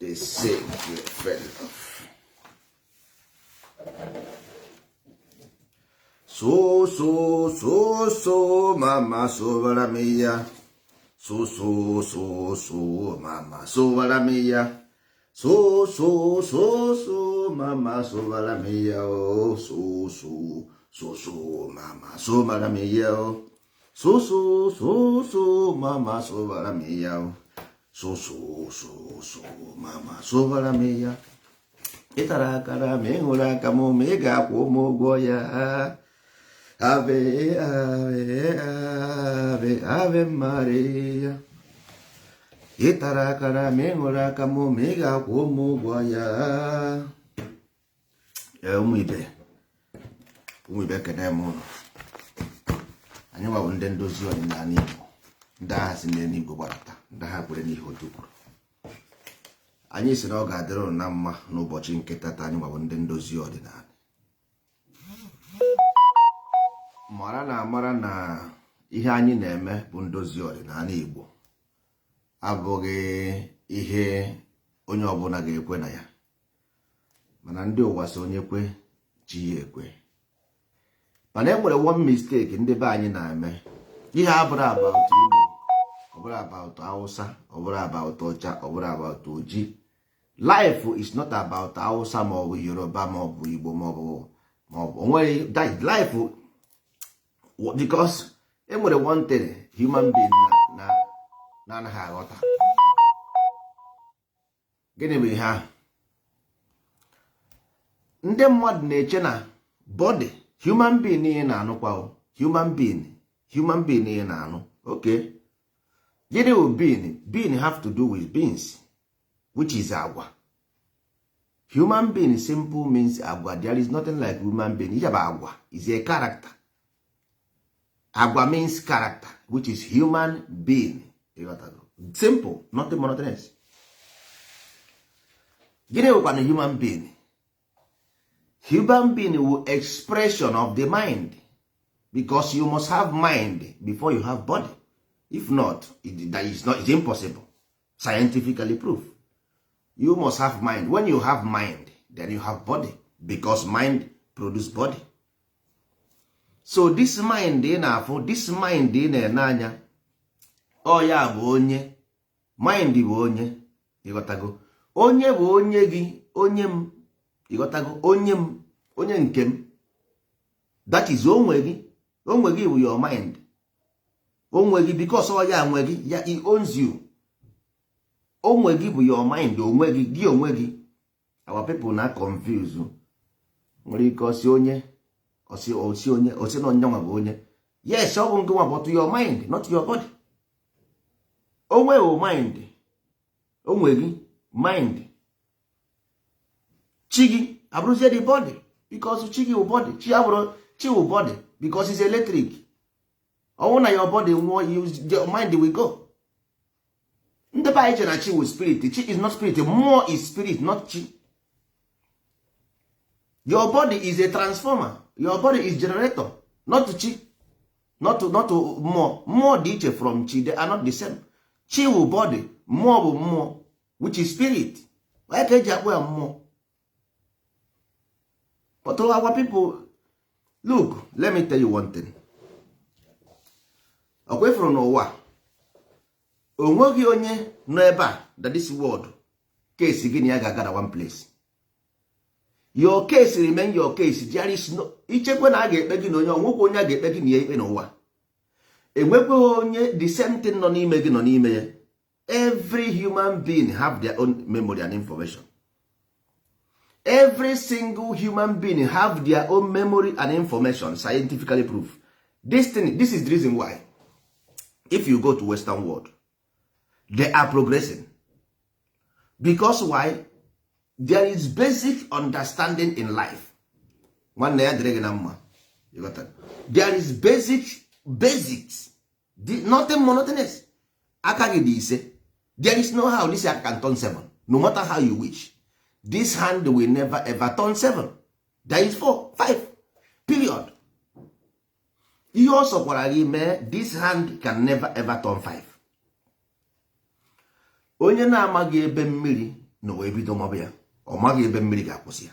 They say we're afraid of. So, mama, sovra mia. So, mama, sovra mia. So, mama, sovra mia. Oh, so, mama, sovra mia. So, mama, sovra mia. So, mama, sovra mia. Ịtara akara ma ị hụrụ aka m ma ị ga-akwụ m ụgwọ ya. Ave, ave, ave, ave Maria. Ịtara akara ma ị hụrụ aka m ma ị ga-akwụ m ụgwọ ya. Ụmụ ibe kene m ụlọ. Anyị nwawo ndị ndozi ọdịnala Igbo, ndị agha si n'eluigwe gbadata, ndị ha kwere n'ihe otu kwuru. Anyị si na ọ ga-adịrị ụnụ na mma n'ụbọchị nke tata. Anyị nwawo ndị ndozi ọdịnala. Mara na ihe anyị na-eme bụ ndozi ọdịnala Igbo abụghị ihe onye ọbụla ga-ekwe na ya, mana ndị ụwa si onye kwe chi ya ekwe. Mana e nwere one mistake ndị be anyị na-eme. Ihe abụrụ about Igbo, ọ bụrụ about Hausa, ọ bụrụ about ọcha, ọ bụrụ about oji. Life is not about Hausa ma ọ bụ Yoruba ma ọ bụ Igbo ma ọ bụ onweghị life, because e nwere one thing human being na anaghị aghọta. Gịnị bụ ihe ahụ? Ndị mmadụ na-eche na body human being ihe na-anụkwa human being ihe na-anụ. Okay, gịnị bụ being have to do with beans, which is agwa. Human being simple means agwa. There is nothing like human being. Ihe bụ agwa is a character. Agwa means character, which is human being. Simple, nothing more, nothing else. Gịnị bụkwa na human being? Human being will expression of the mind, because you must have mind before you have body. If not, it's impossible. Scientifically proved. You must have mind. When you have mind, then you have body, because mind produce body. So this mind dị n'afọ, this mind dị n'anya, ọ ya bụ onye. Mind bụ onye, ịghọtago? Onye bụ onye gị, onye m, ịghọtago? Onye m, onye nke m. That is onwe gị. Onwe gị bụ your mind. Onwe gị, because ọ ya nwe gị, ya he owns you. Onwe gị bụ your mind, onwe gị, gị onwe gị. Our people na confuse. Nwere ike ọsị onye, osi onye, osi na onye nwa bụ onye. Yes, ọ bụ nke nwa, but your mind, not your body. Onwe bụ mind. Onwe gị, mind. Chi gị abụrụzie the body, because chi gị bụ body. Chi bụ body, because it's electric. Ọnwụ na your body nwụọ, your mind will go. Ndị be anyị che na chi bụ spirit. Chi is not spirit. Mmụọ is spirit, not chi. Your body is a transformer. Your body is generator, not to chi, not to mmụọ. Mmụọ dị iche from chi. They are not the same. Chi bụ body, mmụọ bụ mmụọ, which is spirit. Why ka eji akpọ ya mmụọ? But our people, look, let me tell you one thing. Away from n'ụwa, onweghị onye nọ ebe a, that this world, case gị na ya ga-aga na one place. Your case remain your case. There is no, ichekwe na a ga-ekpe gị na onye, onwekwe onye a ga-ekpe gị na ya ikpe n'ụwa. Enwekwe onye the same thing nọ n'ime gị nọ n'ime ya. Every human being have their own memory and information. Every single human being have their own memory and information, scientifically proved. This is the reason why, if you go to Western world, they are progressing. Because why? There is basic understanding in life. There is basics. Nothing monotonous. There is no how this can turn 7. No matter how you wish. This hand will never ever turn 7. There is 4, 5. Period. You also this hand can never ever turn 5. Onye na-amaghị ebe mmiri na wee bido maọbụ ya, ọ maghị ebe mmiri ga-akwụsị ya.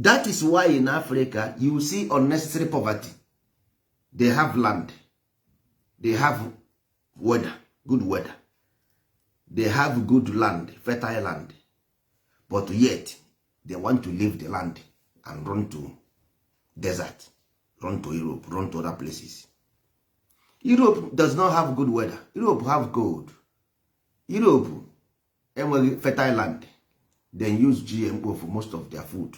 That is why in Africa you see unnecessary poverty. They have land, they have weather, good weather, they have good land, fertile land, but yet they want to leave the land and run to desert, run to Europe, run to other places. Europe does not have good weather. Europe have gold. Europe enweghị fertile land, then use GMO for most of their food.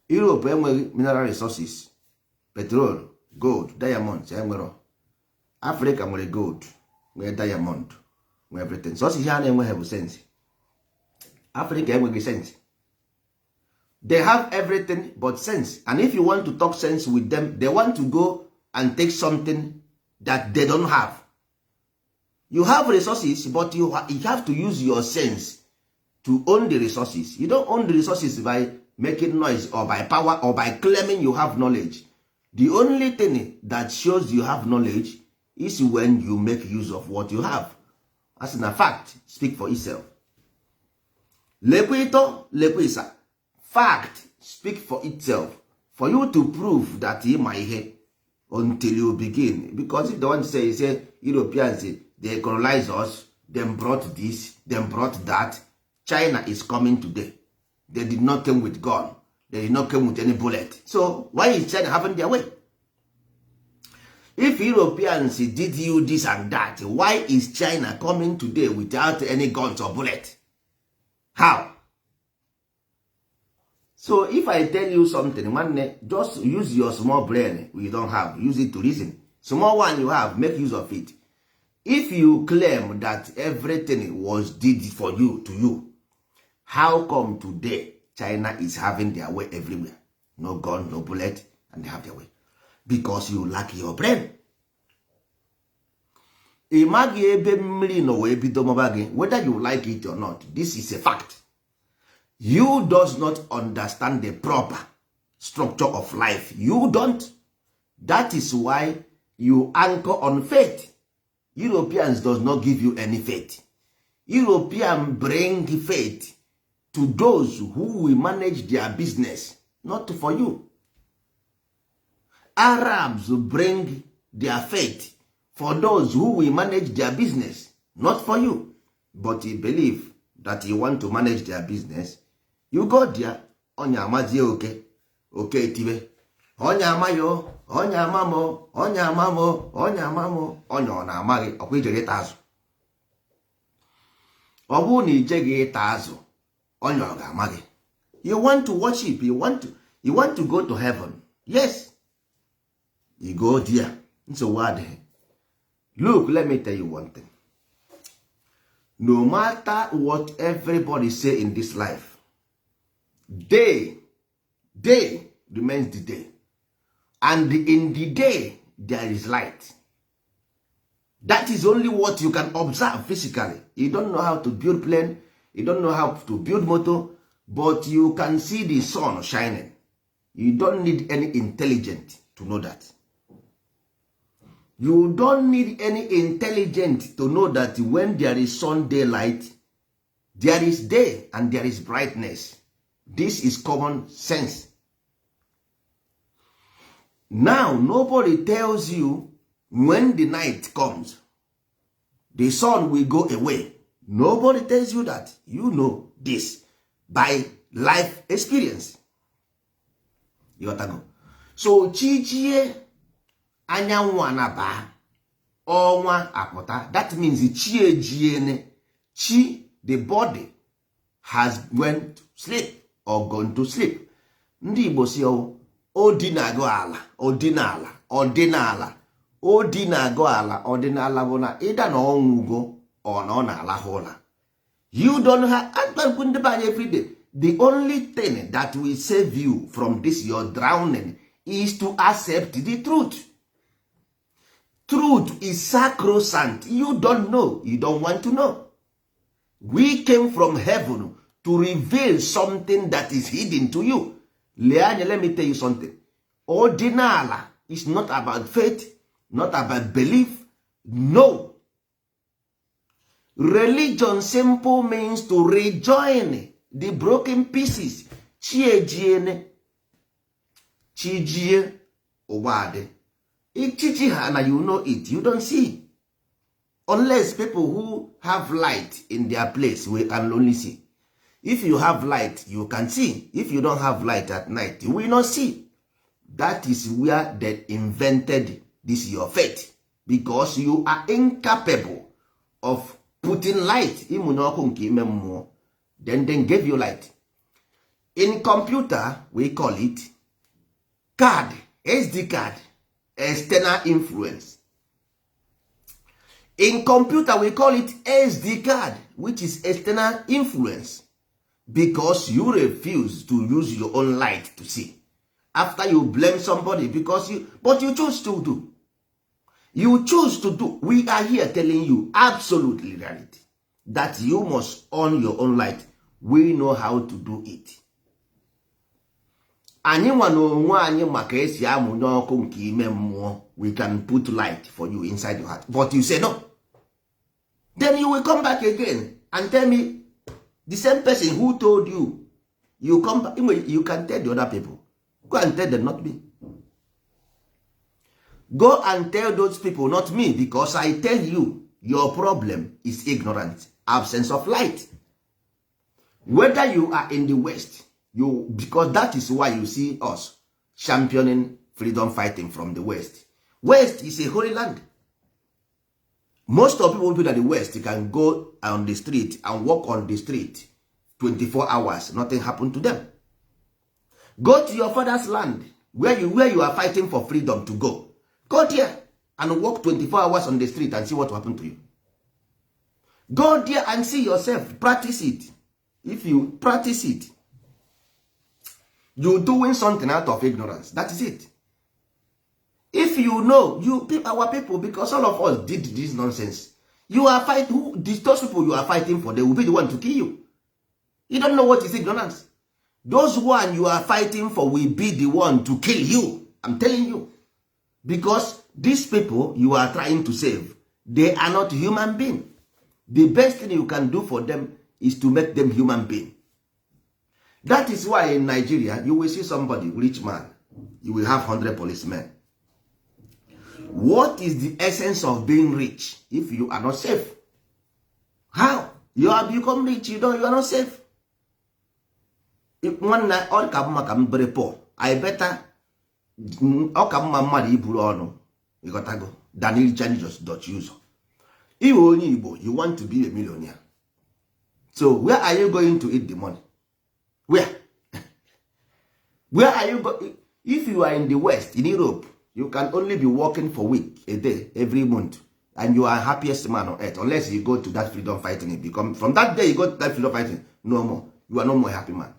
Europe enweghị mineral resources, petrol, gold, diamonds enwero. Africa nwere gold, nwere diamond, nwere everything. So ihe ha na-enweghị bụ sense. Africa enweghị sense. They have everything but sense. And if you want to talk sense with them, they want to go and take something that they don't have. You have resources, but you have to use your sense to own the resources. You don't own the resources by making noise or by power or by claiming you have knowledge. The only thing that shows you have knowledge is when you make use of what you have. As in a fact, speak for itself. Lekwito, lekwisa. Fact speak for itself. For you to prove that in my head until you begin. Because if the one say Europeans, they colonize us, then brought this, then brought that. China is coming today. They did not come with gun. They did not come with any bullet. So why is China having their way? If Europeans did you this and that, why is China coming today without any guns or bullet? How? So if I tell you something, man, just use your small brain you don't have. Use it to reason. Small one you have, make use of it. If you claim that everything was did for you, to you, how come today China is having their way everywhere? No gun, no bullet, and they have their way. Because you lack your brain. Whether you like it or not, this is a fact. You does not understand the proper structure of life. You don't. That is why you anchor on faith. Europeans does not give you any faith. Europeans bring faith to those who will manage their business, not for you. Arabs bring their faith for those who will manage their business, not for you. But you believe that you want to manage their business, you go there, onya amazie okay tibe. Onya amayo, onya amamo, onya amamo, onya amamo, onya ọ na-amaghị ọkwa ijere ịta azụ. Ọ bụrụ na ijeghi ịta azụ, onya ọ ga-amaghị. You want to worship, you want to go to heaven. Yes. You go there. It's a word. Look, let me tell you one thing. No matter what everybody say in this life, day remains the day. And in the day, there is light. That is only what you can observe physically. You don't know how to build plane, you don't know how to build motor, but you can see the sun shining. You don't need any intelligence to know that. You don't need any intelligence to know that when there is sun daylight, there is day and there is brightness. This is common sense. Now, nobody tells you when the night comes, the sun will go away. Nobody tells you that. You know this by life experience. You got to go. So, chichie anyanwụ anaba ọnwa apụta. That means chi ejiene. Chi, the body, has went to sleep or gone to sleep. Ndị Igbo si odinago ala, odinala, ọdịnala. Odinago ala, ọdịnala bụ na ịda na ọnwụgo ọ na ọ na-alahụ ụla. You don't have every day. The only thing that will save you from this your drowning is to accept the truth. Truth is sacrosanct. You don't know. You don't want to know. We came from heaven to reveal something that is hidden to you. Let me tell you something. Ordinala is not about faith, not about belief. No. Religion simple means to rejoin the broken pieces. Chiejiene, chijie, owade. Ichichi hana, you know it, you don't see. Unless people who have light in their place, we can only see. If you have light, you can see. If you don't have light at night, you will not see. That is where they invented this your faith. Because you are incapable of putting light. Then gave you light. In computer, we call it card, SD card, external influence. In computer, we call it SD card, which is external influence. Because you refuse to use your own light to see. After you blame somebody because but you choose to do. You choose to do. We are here telling you absolutely reality. That you must own your own light. We know how to do it. We can put light for you inside your heart. But you say no. Then you will come back again and tell me the same person who told you. You come back, you can tell the other people. Go and tell them, not me. Go and tell those people, not me, because I tell you, your problem is ignorance, absence of light. Whether you are in the West, because that is why you see us championing freedom fighting from the West. West is a holy land. Most of people in the West, you can go on the street and walk on the street 24 hours, nothing happened to them. Go to your father's land, where you are fighting for freedom to go. Go there and walk 24 hours on the street and see what will happen to you. Go there and see yourself. Practice it. If you practice it, you're doing something out of ignorance. That is it. If you know, our people, because all of us did this nonsense, you are fighting, those people you are fighting for, they will be the one to kill you. You don't know what is ignorance. Those one you are fighting for will be the one to kill you. I'm telling you. Because these people you are trying to save, they are not human beings. The best thing you can do for them is to make them human beings. That is why in Nigeria, you will see somebody, rich man, you will have 100 policemen. What is the essence of being rich if you are not safe? How? You have become rich, you are not safe. If one night all come very poor, I better all come mmadụ iburu ọnụ, you gotta go, than you just dot user. If you want to be a millionaire. So where are you going to eat the money? Where? Where are you going? If you are in the West, in Europe, you can only be working for a week, a day, every month, and you are happiest man on earth, unless you go to that freedom fighting. It become from that day you go to that freedom fighting, no more. You are no more happy man.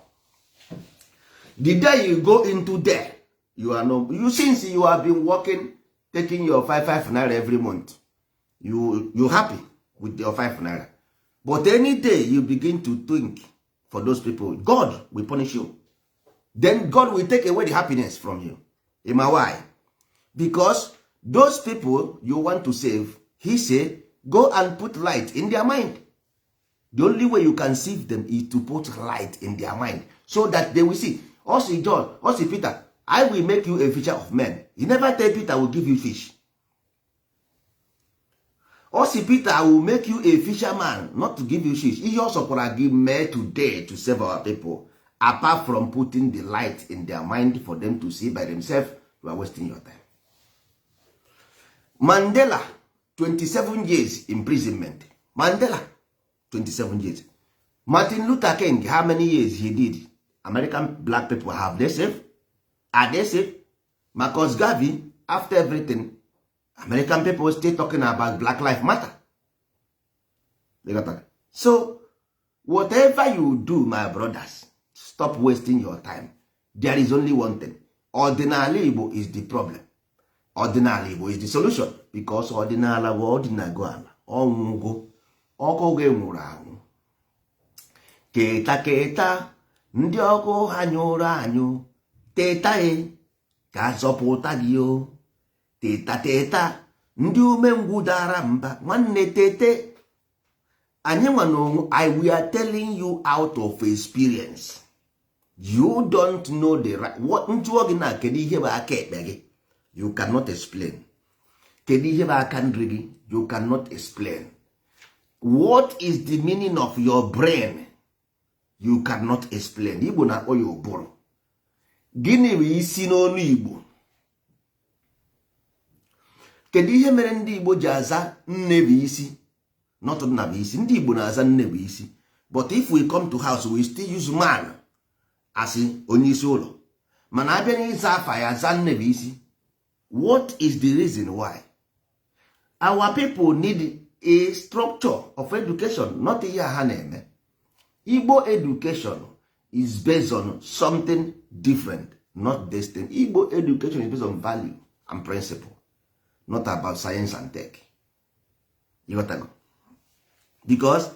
The day you go into there, you are no. You since you have been working, taking your 5 naira every month, you happy with your 5 naira. But any day you begin to think for those people, God will punish you. Then God will take away the happiness from you. Why? Because those people you want to save, he said, go and put light in their mind. The only way you can save them is to put light in their mind, so that they will see. Also John, also Peter, I will make you a fisher of men. He never tell Peter, I will give you fish. Also Peter, I will make you a fisherman, not to give you fish. He also gonna give me today to save our people. Apart from putting the light in their mind for them to see by themselves, you are wasting your time. Mandela, 27 years imprisonment. Mandela, 27 years. Martin Luther King, how many years he did? American black people, have they safe? Are they safe? Marcus Garvey, after everything, American people still talking about Black Lives Matter. So, whatever you do, my brothers, stop wasting your time. There is only one thing. Ordinary Igbo is the problem. Ordinary Igbo is the solution. Because ordinary Igbo, ordinary Igbo, ọnwụgo, ọkụ ga-enwụrụ anwụ. Keta keta, ndị ọkụ ha nyụrụ anyụ. Teta ka azọpụta gị o. Teta teta, ndị umengwụ dara mba. Nwanne tete, anyị nwa na we are telling you out of experience. You don't know the right. Njụọ gị na kedu ihe bụ aka ekpe gị, you cannot explain. Kedu ihe bụ aka nri gị, you cannot explain. What is the meaning of your brain, you cannot explain. Igbo na-akpọ ya ụbụrụ. Gịnị bụ isi n'olu Igbo? Kedu ihe mere ndị Igbo ji aza nne bụ isi, not nna bụ isi? Ndị Igbo na-aza nne bụ isi, but if we come to house we still use man as onye isi ụlọ, mana abịa n'ịza afa ya aza nne bụ isi. What is the reason why? Our people need a structure of education, not ihe ha na-eme. Igbo education is based on something different, not destiny. Igbo education is based on value and principle, not about science and tech. You got to go. Because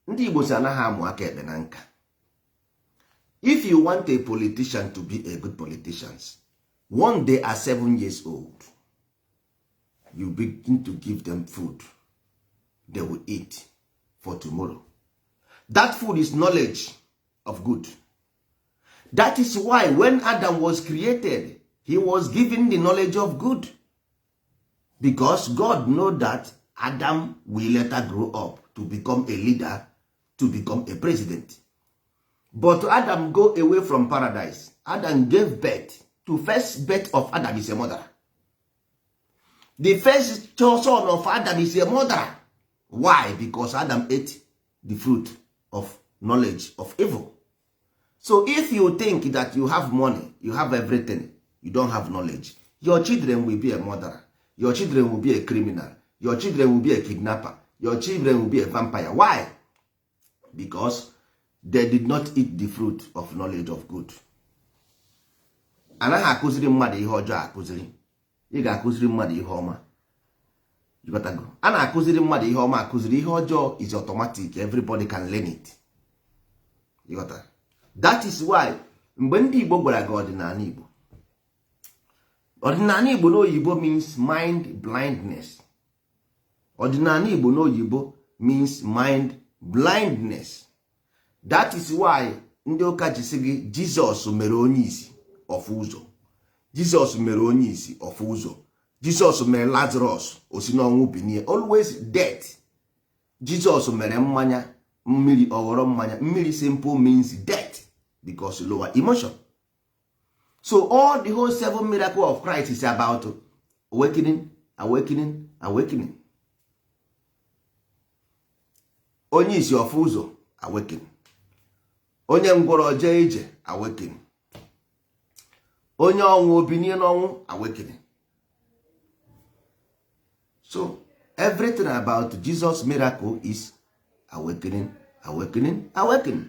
ndị Igbo si anaghị amụ aka ekpe na nka. If you want a politician to be a good politician, one day at 7 years old, you begin to give them food they will eat for tomorrow. That food is knowledge of good. That is why when Adam was created, he was given the knowledge of good. Because God knows that Adam will later grow up to become a leader, to become a president. But Adam go away from paradise. Adam gave birth to first birth of Adam is a mother. The first son of Adam is a mother. Why? Because Adam ate the fruit of knowledge of evil. So if you think that you have money, you have everything, you don't have knowledge, your children will be a murderer, your children will be a criminal, your children will be a kidnapper, your children will be a vampire. Why? Because they did not eat the fruit of knowledge of good. Anaghị akụziri mmadụ ihe ọjọọ akụziri. Ị ga-akụziri mmadụ ihe ọma. You gotta go. A na-akụziri mmadụ ihe ọma akụziri, ihe ọjọọ is automatic, everybody can learn it. You gotta. That is why mgbe ndị Igbo gwara gị ọdịnala Igbo, ọdịnala Igbo n'oyibo means mind blindness. Ọdịnala Igbo n'oyibo means mind blindness. That is why ndị ụka ji sị gị Jizọs mere onye isi ọfụ ụzọ. Jizọs mere onye isi ọfụ ụzọ. Jizọs mere Lazarus osi n'ọnwụ binie. Always death. Jizọs mere mmanya mmiri ọghọrọ mmanya. Mmiri simple means death because lower emotion. So all the whole 7 miracles of Christ is about awakening, awakening, awakening. Onye isi ọfụ ụzọ awakening. Onye ngwọrọ jee ije awakening. Onye ọnwụ obinie n'ọnwụ awakening. So everything about Jesus' miracle is awakening, awakening, awakening.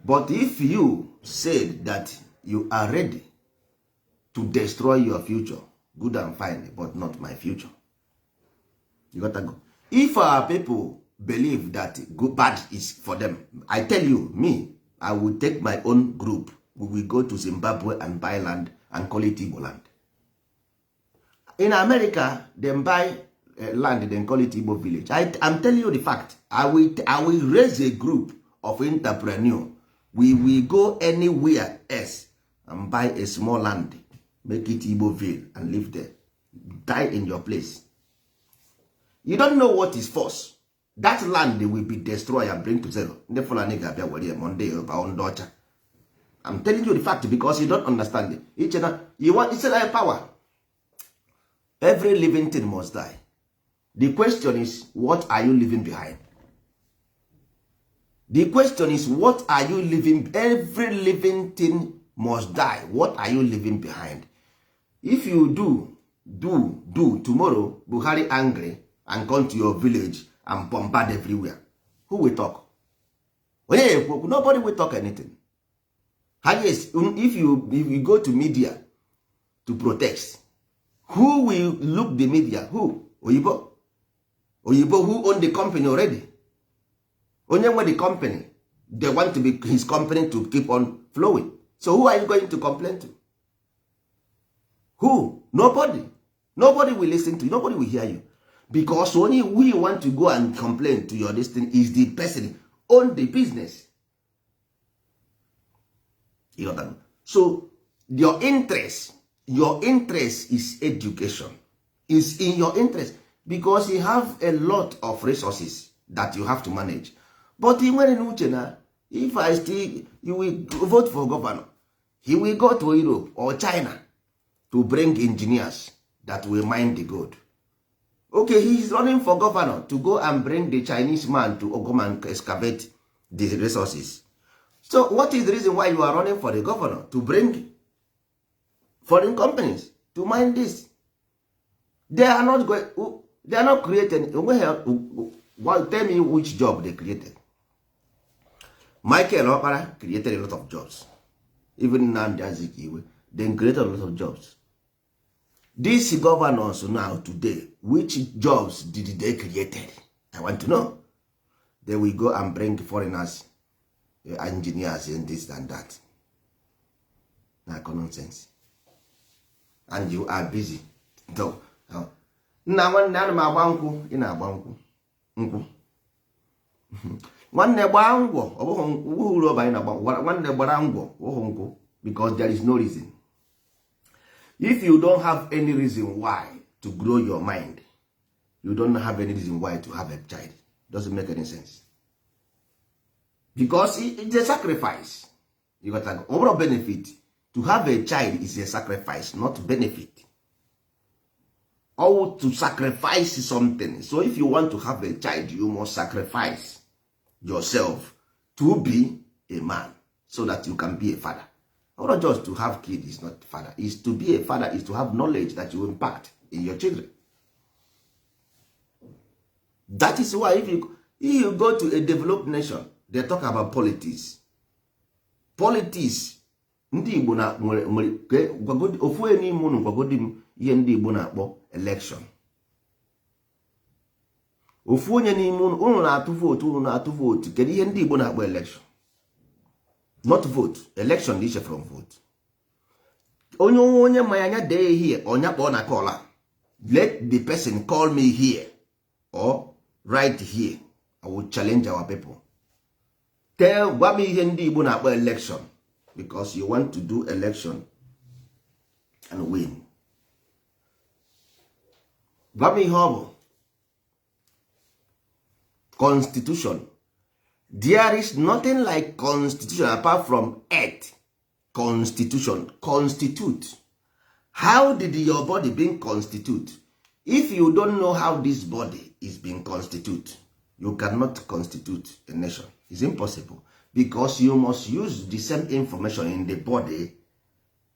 But if you said that you are ready to destroy your future, good and fine, but not my future. You gotta go. If our people believe that good bad is for them, I tell you, me, I will take my own group. We will go to Zimbabwe and buy land and call it Igbo land. In America, they buy land, then call it Igbo village. I'm telling you the fact. I will raise a group of entrepreneurs. We will go anywhere else and buy a small land, make it Igboville and live there. Die in your place. You don't know what is force. That land will be destroyed and bring to zero. Monday or I'm telling you the fact because you don't understand it. It's a power. Every living thing must die. The question is, what are you leaving behind? The question is, what are you leaving? Every living thing must die. What are you leaving behind? If you do tomorrow, Buhari angry and come to your village and bombard everywhere, who will talk? Nobody will talk anything. Yes, if you go to media to protest, who will look the media? Who? Oyibo who own the company already. Only when the company, they want to be his company to keep on flowing. So who are you going to complain to? Who? Nobody. Nobody will listen to you. Nobody will hear you. because only we want to go and complain to your destiny is the person own the business. You know, so your interest is education, is in your interest, because you have a lot of resources that you have to manage. But in uche na, if I still, you will vote for governor, he will go to Europe or China to bring engineers that will mine the gold. Okay, he is running for governor to go and bring the Chinese man to come and excavate the resources. So what is the reason why you are running for the governor? To bring foreign companies to mine this. They are not going, they are not creating. Well, tell me which job they created. Michael Okpara created a lot of jobs. Even Nnamdi Azikiwe, they created a lot of jobs. These governors now today, which jobs did they created? I want to know. They will go and bring foreigners, engineers and this and that. Now common sense. And you are busy. So, nna nwanne ana m agba nkwụ, ị na-agba nkwụ. Nwanne gbaa ngwọ, ọ bụghị nkwụ uru ọba ị na-agba. Nwanne gbara ngwọ, ọ bụghị nkwụ, because there is no reason. If you don't have any reason why to grow your mind, you don't have any reason why to have a child. Doesn't make any sense. Because it's a sacrifice. You got an overall benefit. To have a child is a sacrifice, not benefit. Or to sacrifice something. So if you want to have a child, you must sacrifice yourself to be a man so that you can be a father. Or not just to have kids is not father. Is to be a father is to have knowledge that you impart in your children. That is why if you go to a developed nation, they talk about politics. Politics. Ndị Igbo na nwere ofu onye n'ime unu gwagodi m ihe ndị Igbo na-akpọ election. Ofu onye n'ime unu na-atụ vote, kedu ihe ndị Igbo na-akpọ election? Not vote. Election dị iche from vote. Onye ma anya dee here onya kpọọ na call. Let the person call me here or write here. I will challenge our people. Gwa m ihe ndị Igbo na-akpọ election. Because you want to do election and win. Gwa m ihe ọ bụ. Constitution. There is nothing like constitution apart from earth. Constitution. Constitute. How did your body being constitute? If you don't know how this body is being constitute, you cannot constitute a nation. It's impossible. Because you must use the same information in the body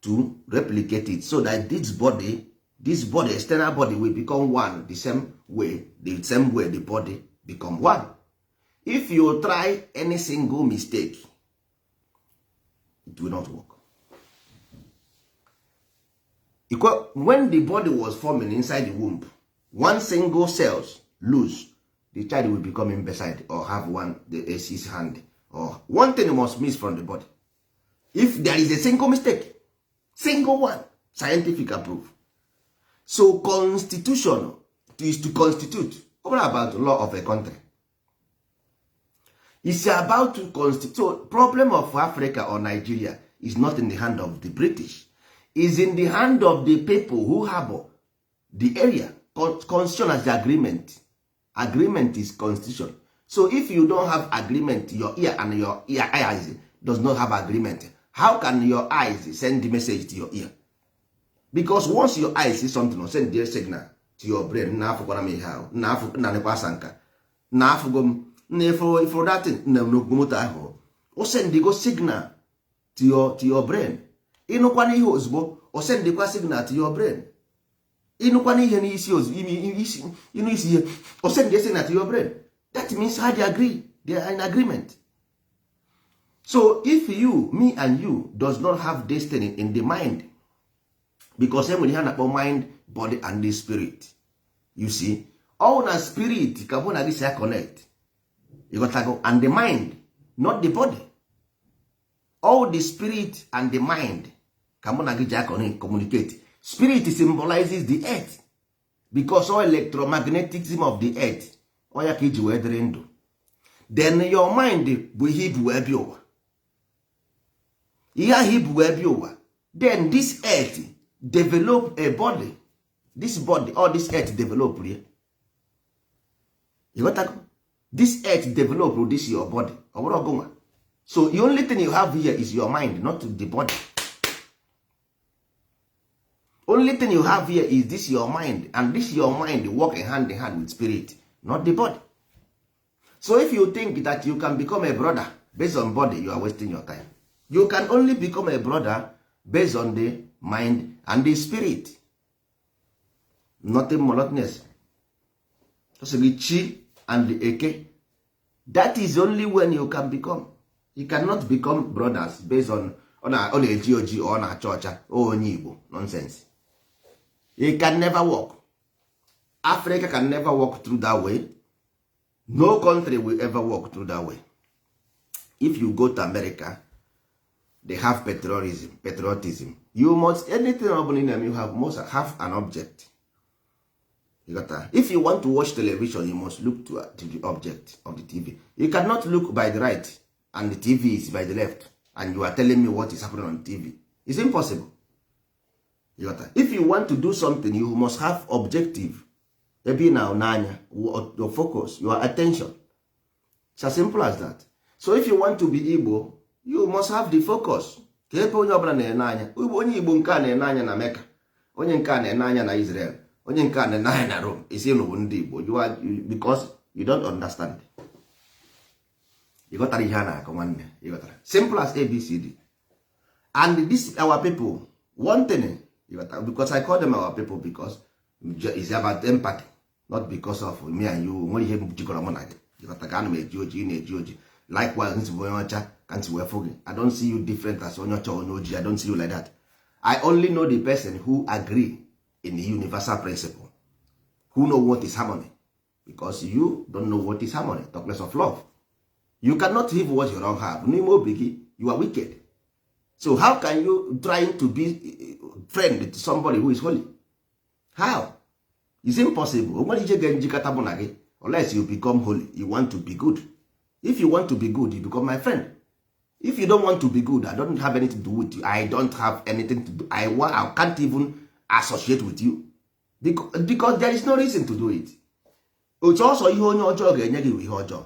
to replicate it, so that this body, external body, will become one the same way the body become one. If you try any single mistake, it will not work. When the body was forming inside the womb, one single cells lose, the child will become imbecile or have his hand. Or one thing you must miss from the body. If there is a single mistake, single one, scientific approved. So constitution is to constitute. What about the law of a country? It's about to constitute. So problem of Africa or Nigeria is not in the hand of the British. It's in the hand of the people who harbor the area. Constitution as the agreement. Agreement is constitution. So if you don't have agreement, your ear and your eyes does not have agreement, how can your eyes send the message to your ear? Because once your eyes see something or send their signal to your brain, or send the signal to your brain. Inukwana ihe ozugbo, or send the signal to your brain. Inukwana ihe n'isi ozugbo, or send the signal to your brain. That means how they agree. They are in agreement. So if you, me and you, does not have destiny in the mind, because when you have about mind, body, and the spirit, you see, all the spirit can connect. You got to go, and the mind, not the body. All the spirit and the mind can communicate. Spirit symbolizes the earth. because all electromagnetism of the earth oya ka iji wee dịrị ndụ. Then your mind bụ ihe ibu wee bịa ụwa, ihe ahụ ibu wee bịa ụwa. Then this earth develop a body, this body or this earth develop here. You got that? This earth develop this your body. So the only thing you have here is your mind, not the body. Only thing you have here is this your mind, and this your mind work hand in hand with spirit, not the body. So if you think that you can become a brother based on body, you are wasting your time. You can only become a brother based on the mind and the spirit. Nothing monotonous. Just the chi and the eke. That is only when you can become. You cannot become brothers based on a GOG or on a church or on Igbo. Nonsense. It can never work. Africa can never walk through that way. No country will ever walk through that way. If you go to America, they have patriotism. You must, anything in them, you must have an object. You got that? If you want to watch television, you must look to the object of the TV. You cannot look by the right and the TV is by the left, and you are telling me what is happening on TV. It's impossible. You got that? If you want to do something, you must have objective. Maybe now, your focus, your attention. It's as simple as that. So if you want to be Igbo, you must have the focus. Onye ọbụla na-ene anya. Onye Igbo nke a na-ene anya na Mecca, onye nke a na-ene anya na Israel, onye nke a na-ene anya na Rome. Isi n'ụwa ndị Igbo. Because you don't understand. You got ihe a na-akọ nwanne. You got simple as ABCD. And this our people, one thing, because I call them our people because it's about empathy, not because of me and you. Nwere ihe jikọrọ mụ na gị. You got ka ana m eji oji, na-eji oji. Likewise, I don't see you different as onye ọcha onye ojii. I don't see you like that. I only know the person who agree in the universal principle, who know what is harmony, because you don't know what is harmony. Talk less of love. You cannot live what you don't have. You are wicked. So how can you try to be friend with somebody who is holy? How? It's impossible. Unless you become holy, you want to be good. If you want to be good, you become my friend. If you don't want to be good, I don't have anything to do with you. I don't have anything to do. I can't even associate with you. Because there is no reason to do it. It's also ihe onye ọjọọ ga-enye gị ihe ọjọọ.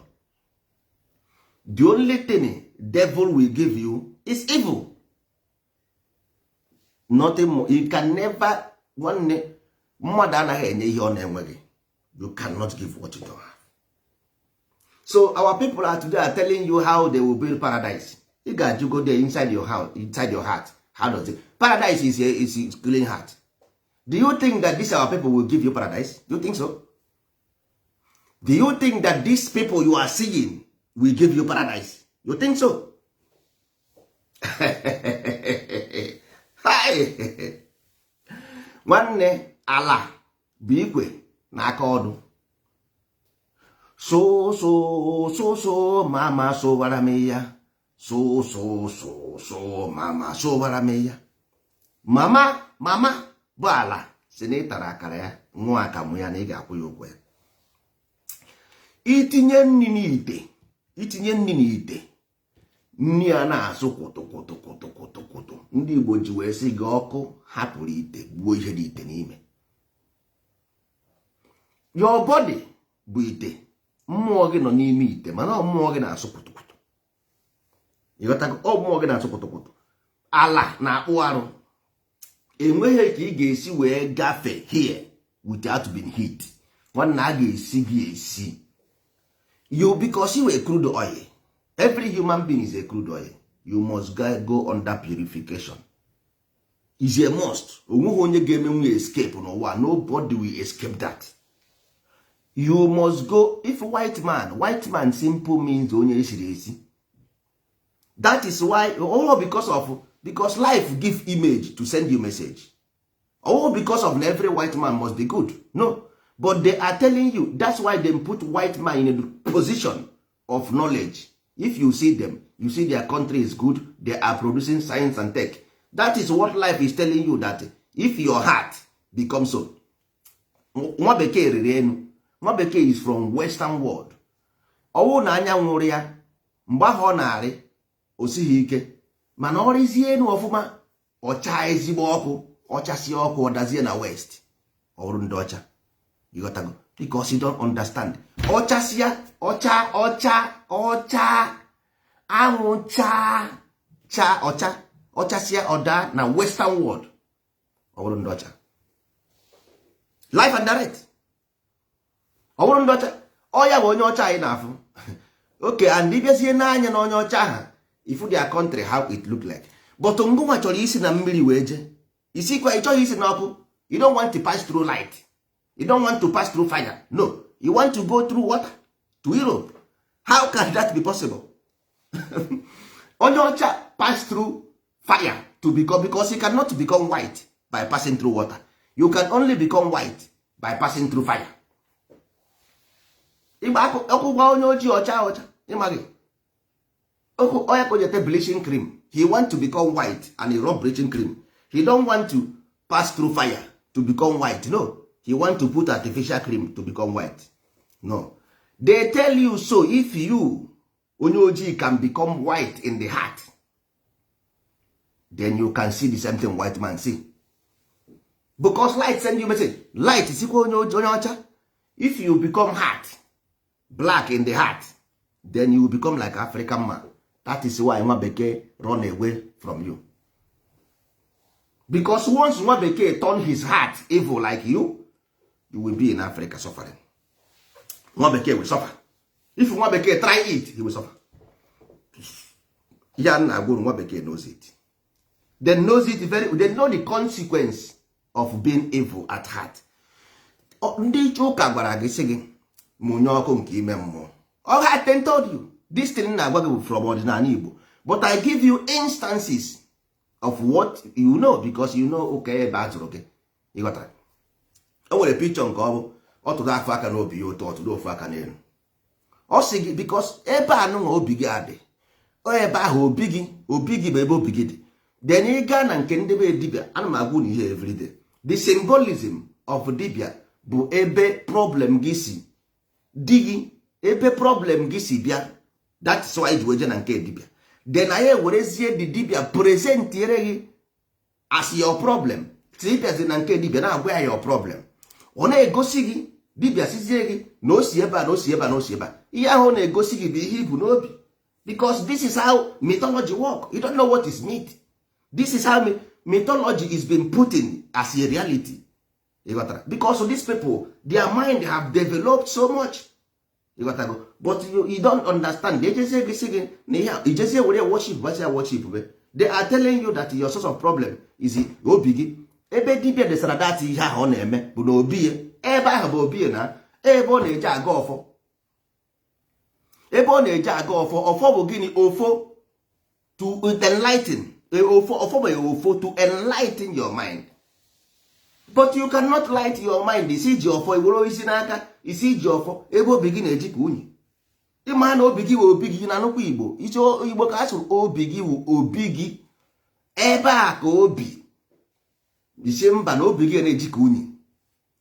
The only thing devil will give you is evil. Nothing more. You can never, mmadụ anaghị enye ihe ọ na-enweghị. You cannot give what you don't have. So our people are today are telling you how they will build paradise. You got to go there inside your house, inside your heart. How does it? Paradise is a clean heart. Do you think that these our people will give you paradise? Do you think so? Do you think that these people you are seeing will give you paradise? You think so? Hi. Nwanne ala bụ igwe n'aka ọdụ. So mama so warameya. So mama so warameya. Mama bụ ala si na ịtara akara ya nwa akamụ ya na ị ga-akwụ ya ụgwọ ya. Itinye nni n'ite nni a na-asụ kwụtụ. Ndị Igbo ji wee sị gị ọkụ hapụrụ ite gbuo ihe dị ite n'ime. Your body bụ ite. Mmụọ gị nọ n'ime ite mana mmụọ gị na-asụ kwụtụkwụtụ. Ịghọtago? Mmụọ gị na-asụ kwụtụkwụtụ. Ala na-akpụ arụ. Enweghị ka ị ga-esi wee gafee here without being hit. Nwanne a ga-esi gị esi. You because you a crude oil. Every human being is a crude oil. You must go under purification. It's a must. Onweghị onye ga-emenwe escape n'ụwa. Nobody will escape that. You must go. If white man simple means onye esiri esi. That is why because life give image to send you message. Because of every white man must be good. No. But they are telling you, that's why they put white man in a position of knowledge. If you see them, you see their country is good, they are producing science and tech. That is what life is telling you, that if your heart becomes so, nwa bekee riri enu. Nwa bekee is from western world. Ọwụ na anya nwụrụ ya mgbe ahụ ọ na-arị osighi ike, mana ọ rịzie enu ọfụma ọcha ezigbo ọkụ, ọchasie ọkụ ọdazie na west. Ọrụ ndị ọcha, ịghọtago, because you don't understand. Ọchasia ọcha anwụ cha ọchasia ọda na western world. Ọrụ ndị ọcha, life and direct. Ọrụ ndị ọcha, ọya bụ onye ọcha anyị na-afụ. Okay, and ịbịazie n'anya na onye ọcha ha, ifu their country how it look like. But ngụnwa chọrọ isi na mmiri wee je, isi kwa ịchọghị isi n'ọkụ. You don't want to pass through light, you don't want to pass through fire. No, you want to go through water to Europe. How can that be possible? Onye ọcha pass through fire to become, because he cannot become white by passing through water. You can only become white by passing through fire. Ịgba ọkụgwa onye ojii ọcha ịmaghị ọkụ ọya konyete bleaching cream. He want to become white and he rub bleaching cream. He don't want to pass through fire to become white. No, he want to put artificial cream to become white. No, they tell you so. If you onye ojii can become white in the heart, then you can see the same thing white man see, because light send you message. Light is equal onye ọcha. If you become heart black in the heart, then you will become like African man. That is why nwa bekee run away from you, because once nwa bekee turn his heart evil like you will be in Africa suffering. Nwa bekee will suffer. If nwa bekee try it, he will suffer. Ya na agwụ nwa bekee knows it. They knows it they know the consequence of being evil at heart. Ndị ụka gwara gị sị gị mụnye ọkụ nke ime mmụọ. Ọ ga told you this thing na-agwa gị from ọdịnala Igbo, but I give you instances of what you know, because you know okay ebe a zụrụ gị. Ịghọtara? O nwere picture nke ọ tụrụ afọ aka n'obi ya ụtọ, ọtụrụ ofu aka n'elu. Ọ sị gị because ebe anụ nwa obi gị adị, ebe ahụ obi gị bụ ebe obi gị dị. Then ị gaa na nke ndị be dibịa, ana m agwụ na ihe everyday. The symbolism of dibịa bụ ebe problem gị si di gị, ebe problem gị si bịa. That's why ji weje na nke dibịa. Then anyị ewerezie the dibịa presentiere gị as your problem. Dibịa zi na nke dibịa na-agwa ya your problem. Ọ na-egosi gị, dibịa sizie gị na o si ebe a na o si ebe a na o si ebe a. Ihe ahụ na-egosi gị bụ ihe ibu n'obi, because this is how mythology work. You don't know what is myth. This is how mythology is being put in as a reality. Because these people, their mind have developed so much. But you don't understand. They just say worship. They are telling you that your source of problem is obigi. Ebe dibia de saradati ihe ahụ na-eme bụ na obi ebe ahụ bụ obi na ebe ọ na-eje aga ọfọ. Ebe ọ na-eje aga ọfọ bụ gịnị? Ofo to enlighten. Ofo bụ ofo to enlighten your mind. But you cannot light your mind. Isi ji ọfọ iwere isi n'aka, isi ji ọfọ ebe obi gị na-eji ka unyi. Ịma na obi gị wụ obi gị na nnukwu Igbo. Isi Igbo ka asụrụ obi gị wụ obi gị. Ebe a ka obi. Isi mba na obi gị na-eji ka unyi.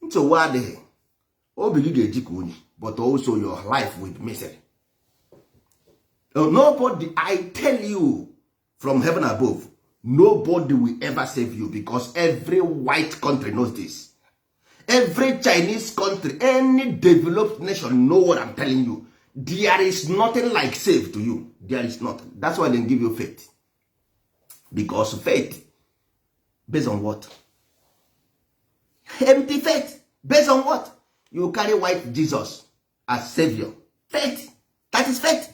Nsogbu adịghị. Obi gị ga-eji ka unyi, but also your life with misery. Nobody, I tell you from heaven above, nobody will ever save you, because every white country knows this. Every Chinese country, any developed nation know what I'm telling you. There is nothing like save to you. There is nothing. That's why they give you faith. Because faith, based on what? Empty faith. Based on what? You carry white Jesus as savior. Faith. That is faith.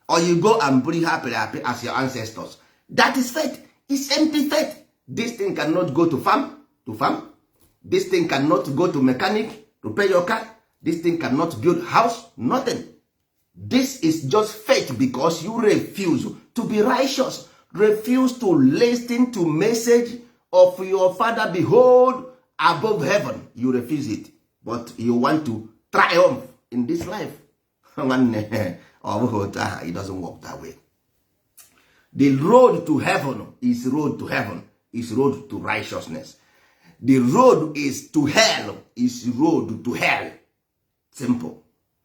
Or you go and bring happy as your ancestors. That is faith. It's empty faith. This thing cannot go to farm. This thing cannot go to mechanic, repair your car. This thing cannot build house. Nothing. This is just faith, because you refuse to be righteous. Refuse to listen to message of your Father. Behold, above heaven. You refuse it. But you want to triumph in this life. It doesn't work that way. The road to heaven is road to heaven, is road to righteousness. The road is to hell, is road to hell. Simple.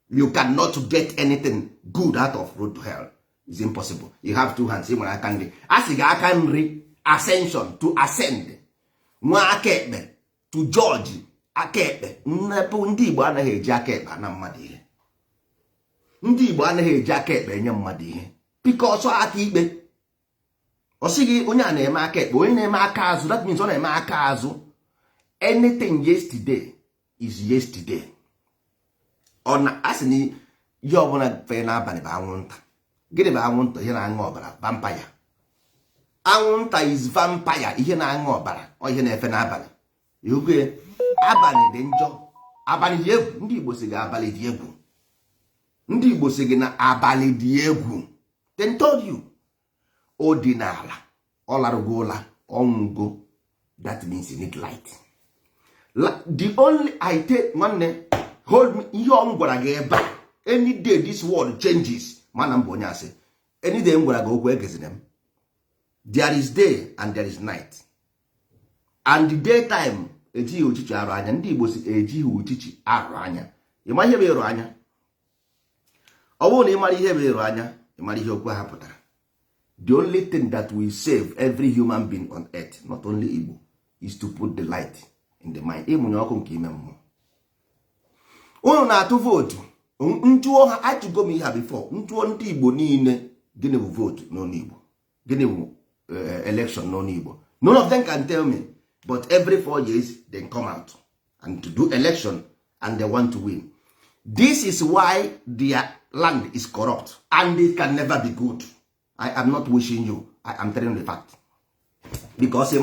You cannot get anything good out of road to hell. It's impossible. You have two hands. Nwere aka nri. Asị gị aka nri, ascension, to ascend. Nwa aka ekpe, to judge. Aka ekpe. Ndị Igbo anaghị eji aka ekpe na mmadụ ihe. Ndị Igbo anaghị eji aka ekpe enye mmadụ ihe. Because aka ikpe. Ọ sị gị onye a na-eme aka ekpe, onye na-eme aka azụ, that means ọ na-eme aka azụ. Anything yesterday is yesterday. Ọ na-asị na ihe ọbụla fee n'abalị bụ anwụnta. Gịnị bụ anwụnta? Ihe na-aṅụ ọbara, vampire. Anwụnta is vampire, ihe na-aṅụ ọbara, ọ ihe na-efe n'abalị. Ihe abalị dị njọ, abalị dị egwu. Ndị Igbo sị gị abalị dị egwu. Ndị Igbo sị gị na abalị dị egwu. They told you. Ọdịnala, ọ larụgo ụla, ọnwụgo. That means you need light. The only I take nwanne hold me, ihe ọ m gwara gị ebe a, any day this world changes, mana m bụ onye asị, any day m gwara gị okwu egezina m. There is day and there is night. And the daytime ejighị uchichi arụ anya. Ndị Igbo si ejighị uchichi arụ anya. Ịma ihe bụ ịrụ anya? Ọ bụrụ na ị mara ihe bụ ịrụ anya, ị mara ihe okwu ha pụtara. The only thing that will save every human being on earth, not only Igbo, is to put the light in the mind. Ịmụnye ọkụ nke ime mmụọ. Unu na-atụ vootu. Ntụọ ha, achụgo m ihe before. Ntụọ ndị Igbo niile, gịnị bụ vote n'ọnụ Igbo? Gịnị bụ election n'ọnụ Igbo? None of them can tell me. But every 4 years, they come out and to do election and they want to win. This is why their land is corrupt and it can never be good. I am not wishing you. I am telling the fact. Because you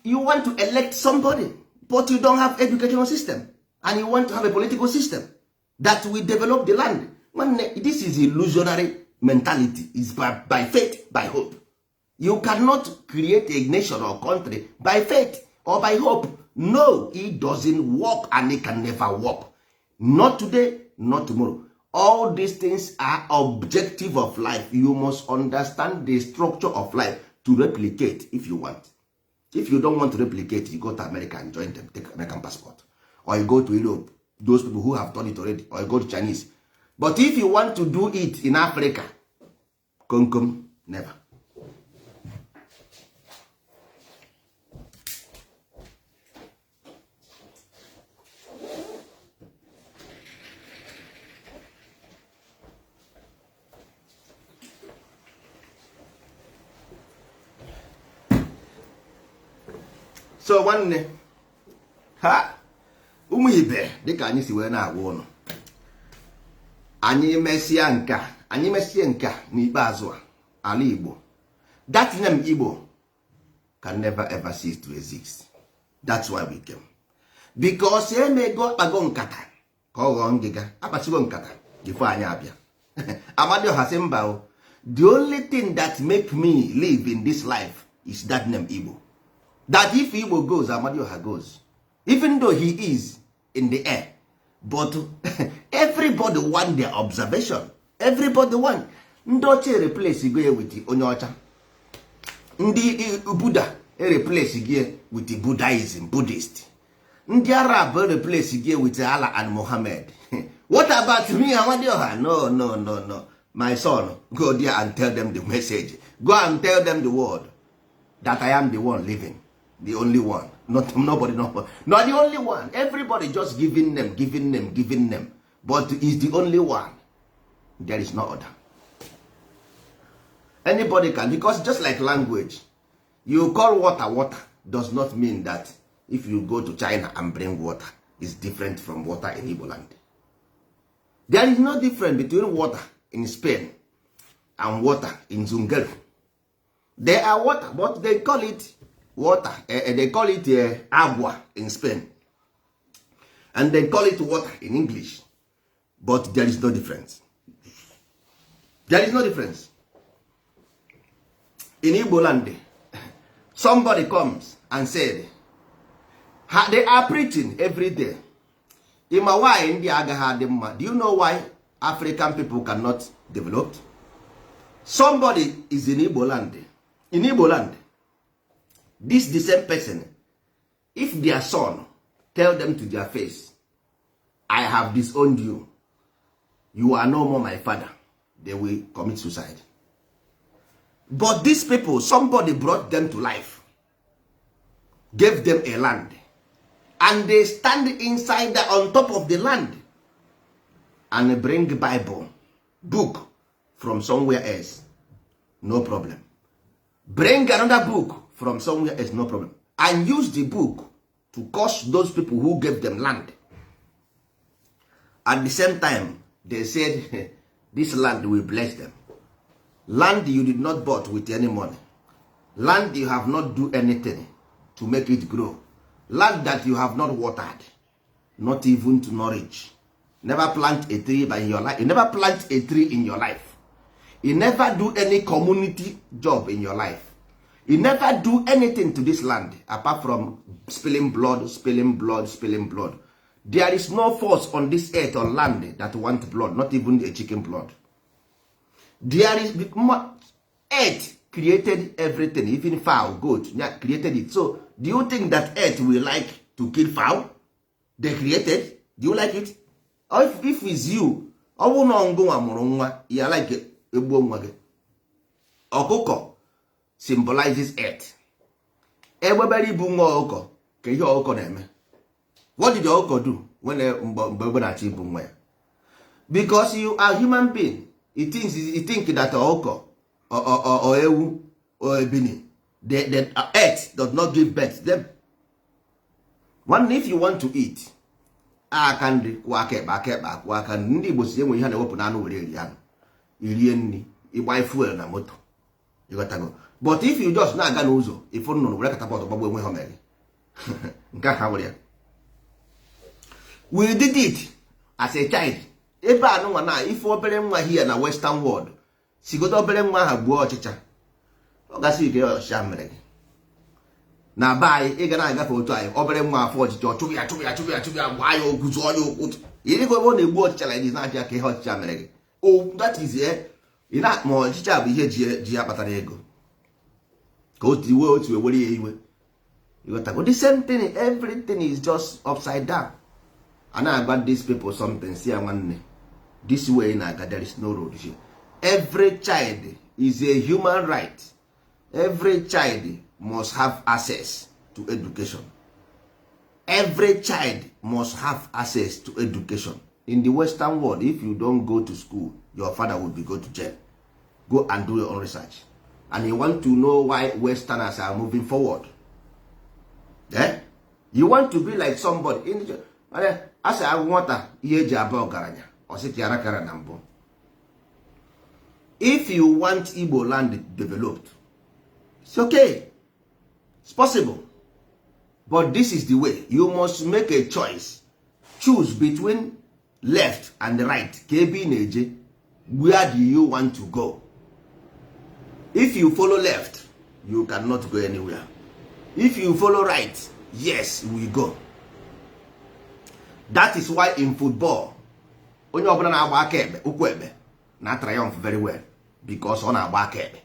you want to elect somebody, but you don't have educational system, and you want to have a political system that will develop the land. This is illusionary mentality. It's by faith, by hope. You cannot create a nation or country by faith or by hope. No, it doesn't work, and it can never work. Not today, not tomorrow. All these things are objective of life. You must understand the structure of life to replicate if you want. If you don't want to replicate, you go to America and join them, take American passport. Or you go to Europe, those people who have done it already. Or you go to Chinese. But if you want to do it in Africa, come, never. So nwanne ha ụmụ ibe dịka anyị si wee na-agwa ụnụ, anyị mesie nka n'ikpeazụ ala Igbo, that name Igbo can never ever cease to exist. That's why we came. Because emego akpago nkata ka ọ ghọọ ngịga, akpachigo nkata before anyị abịa. Amadioha sị mba, the only thing that make me live in this life is that name Igbo. That if Igbo goes, Amadioha goes. Even though he is in the air. But everybody want their observation. Everybody want. Ndị ọcha replace gị with the onye ọcha. Ndị Buddha replace gị with the Buddhism, Buddhist. Ndị Arab replace gị with Allah and Muhammad. What about me, Amadioha? No. My son, go there and tell them the message. Go and tell them the word. That I am the one living. The only one. Not nobody. Not the only one. Everybody just giving them. But he's the only one. There is no other. Anybody can, because just like language, you call water does not mean that if you go to China and bring water, it's different from water in Igbo land. There is no difference between water in Spain and water in Zungeru. They are water, but they call it water. They call it agua in Spain. And they call it water in English. But there is no difference. There is no difference. In Igbo land, somebody comes and said, they are preaching every day. Do you know why African people cannot develop? Somebody is in Igbo land. In Igbo land, This the same person, if their son tell them to their face, I have disowned you, you are no more my father, they will commit suicide. But these people, somebody brought them to life, gave them a land, and they stand inside on top of the land and bring Bible book from somewhere else, no problem. Bring another book from somewhere else, no problem, and use the book to curse those people who gave them land. At the same time, they said this land will bless them. Land you did not bought with any money, land you have not do anything to make it grow, land that you have not watered, not even to nourish. Never plant a tree by your life. You never plant a tree in your life. You never do any community job in your life. You never do anything to this land apart from spilling blood, spilling blood, spilling blood. There is no force on this earth or land that want blood, not even a chicken blood. There is earth created everything, even fowl, goat, created it. So do you think that earth will like to kill fowl they created? Do you like it? Or if it's you, ọ bụ na ngụ nwa mụrụ nwa ya like egbuo nwa gị. Ọkụkọ symbolizes earth. Egbebere ibu nwa ọkụkọ ka ihe ọkụkọ na-eme. What did the ọkụkọ do when mgbe na-achọ ibu nwa ya? Because you are human being, you think that ọkụkọ or ewu or ebini, the earth does not give birth to them. One, if you want to eat, aka nri kwụọ aka ekpe aka ekpe akwụ aka ndị Igbo si enwe ihe na-ewepụ n'anụ were eri anụ, irie nri, ịgba fuel na moto, ịghọtago. But if you just na-aga n'ụzọ ịfụ nnụnụ were katapọtụ gbagbo enwe ha mere nke ha were ya. We did it as a child. Ebe anụnwa na ife obere nwa here na western world sigodo obere nwa ha gbuo ọchịcha, ọ gasị ike ọchịcha mere gị na be anyị. Ị ga na-agafe otu anyị, obere nwa afọ ọchịcha chụbụ ya gbaa ya okwu zụọ ya okwu. Ịrịgo ebe ọ na-egbu ọchịcha na ịdị na-aja ka ihe ọchịcha mere gị. Oh, that is ma ọchịcha bụ ihe ji ya kpatara ego ka otu iwe otu ewere ya iwe. The same thing, everything is just upside down. I na-agba these people something, see ya nwanne, this way na-aga, there is no road here. Every child is a human right. Every child must have access to education. Every child must have access to education. In the Western world, if you don't go to school, your father will be go to jail. Go and do your own research. And you want to know why Westerners are moving forward. Yeah? You want to be like somebody. As I want ihe eji aba ọgaranya, ọsịka ya rakara na mbụ. If you want Igbo land developed, it's okay. It's possible. But this is the way. You must make a choice. Choose between left and right. KB Neje, where do you want to go? If you follow left, you cannot go anywhere. If you follow right, yes, we go. That is why in football, onye ọbụla na-agba aka ekpe, ụkwụ ekpe, na triumph very well, because ọ na-agba aka ekpe.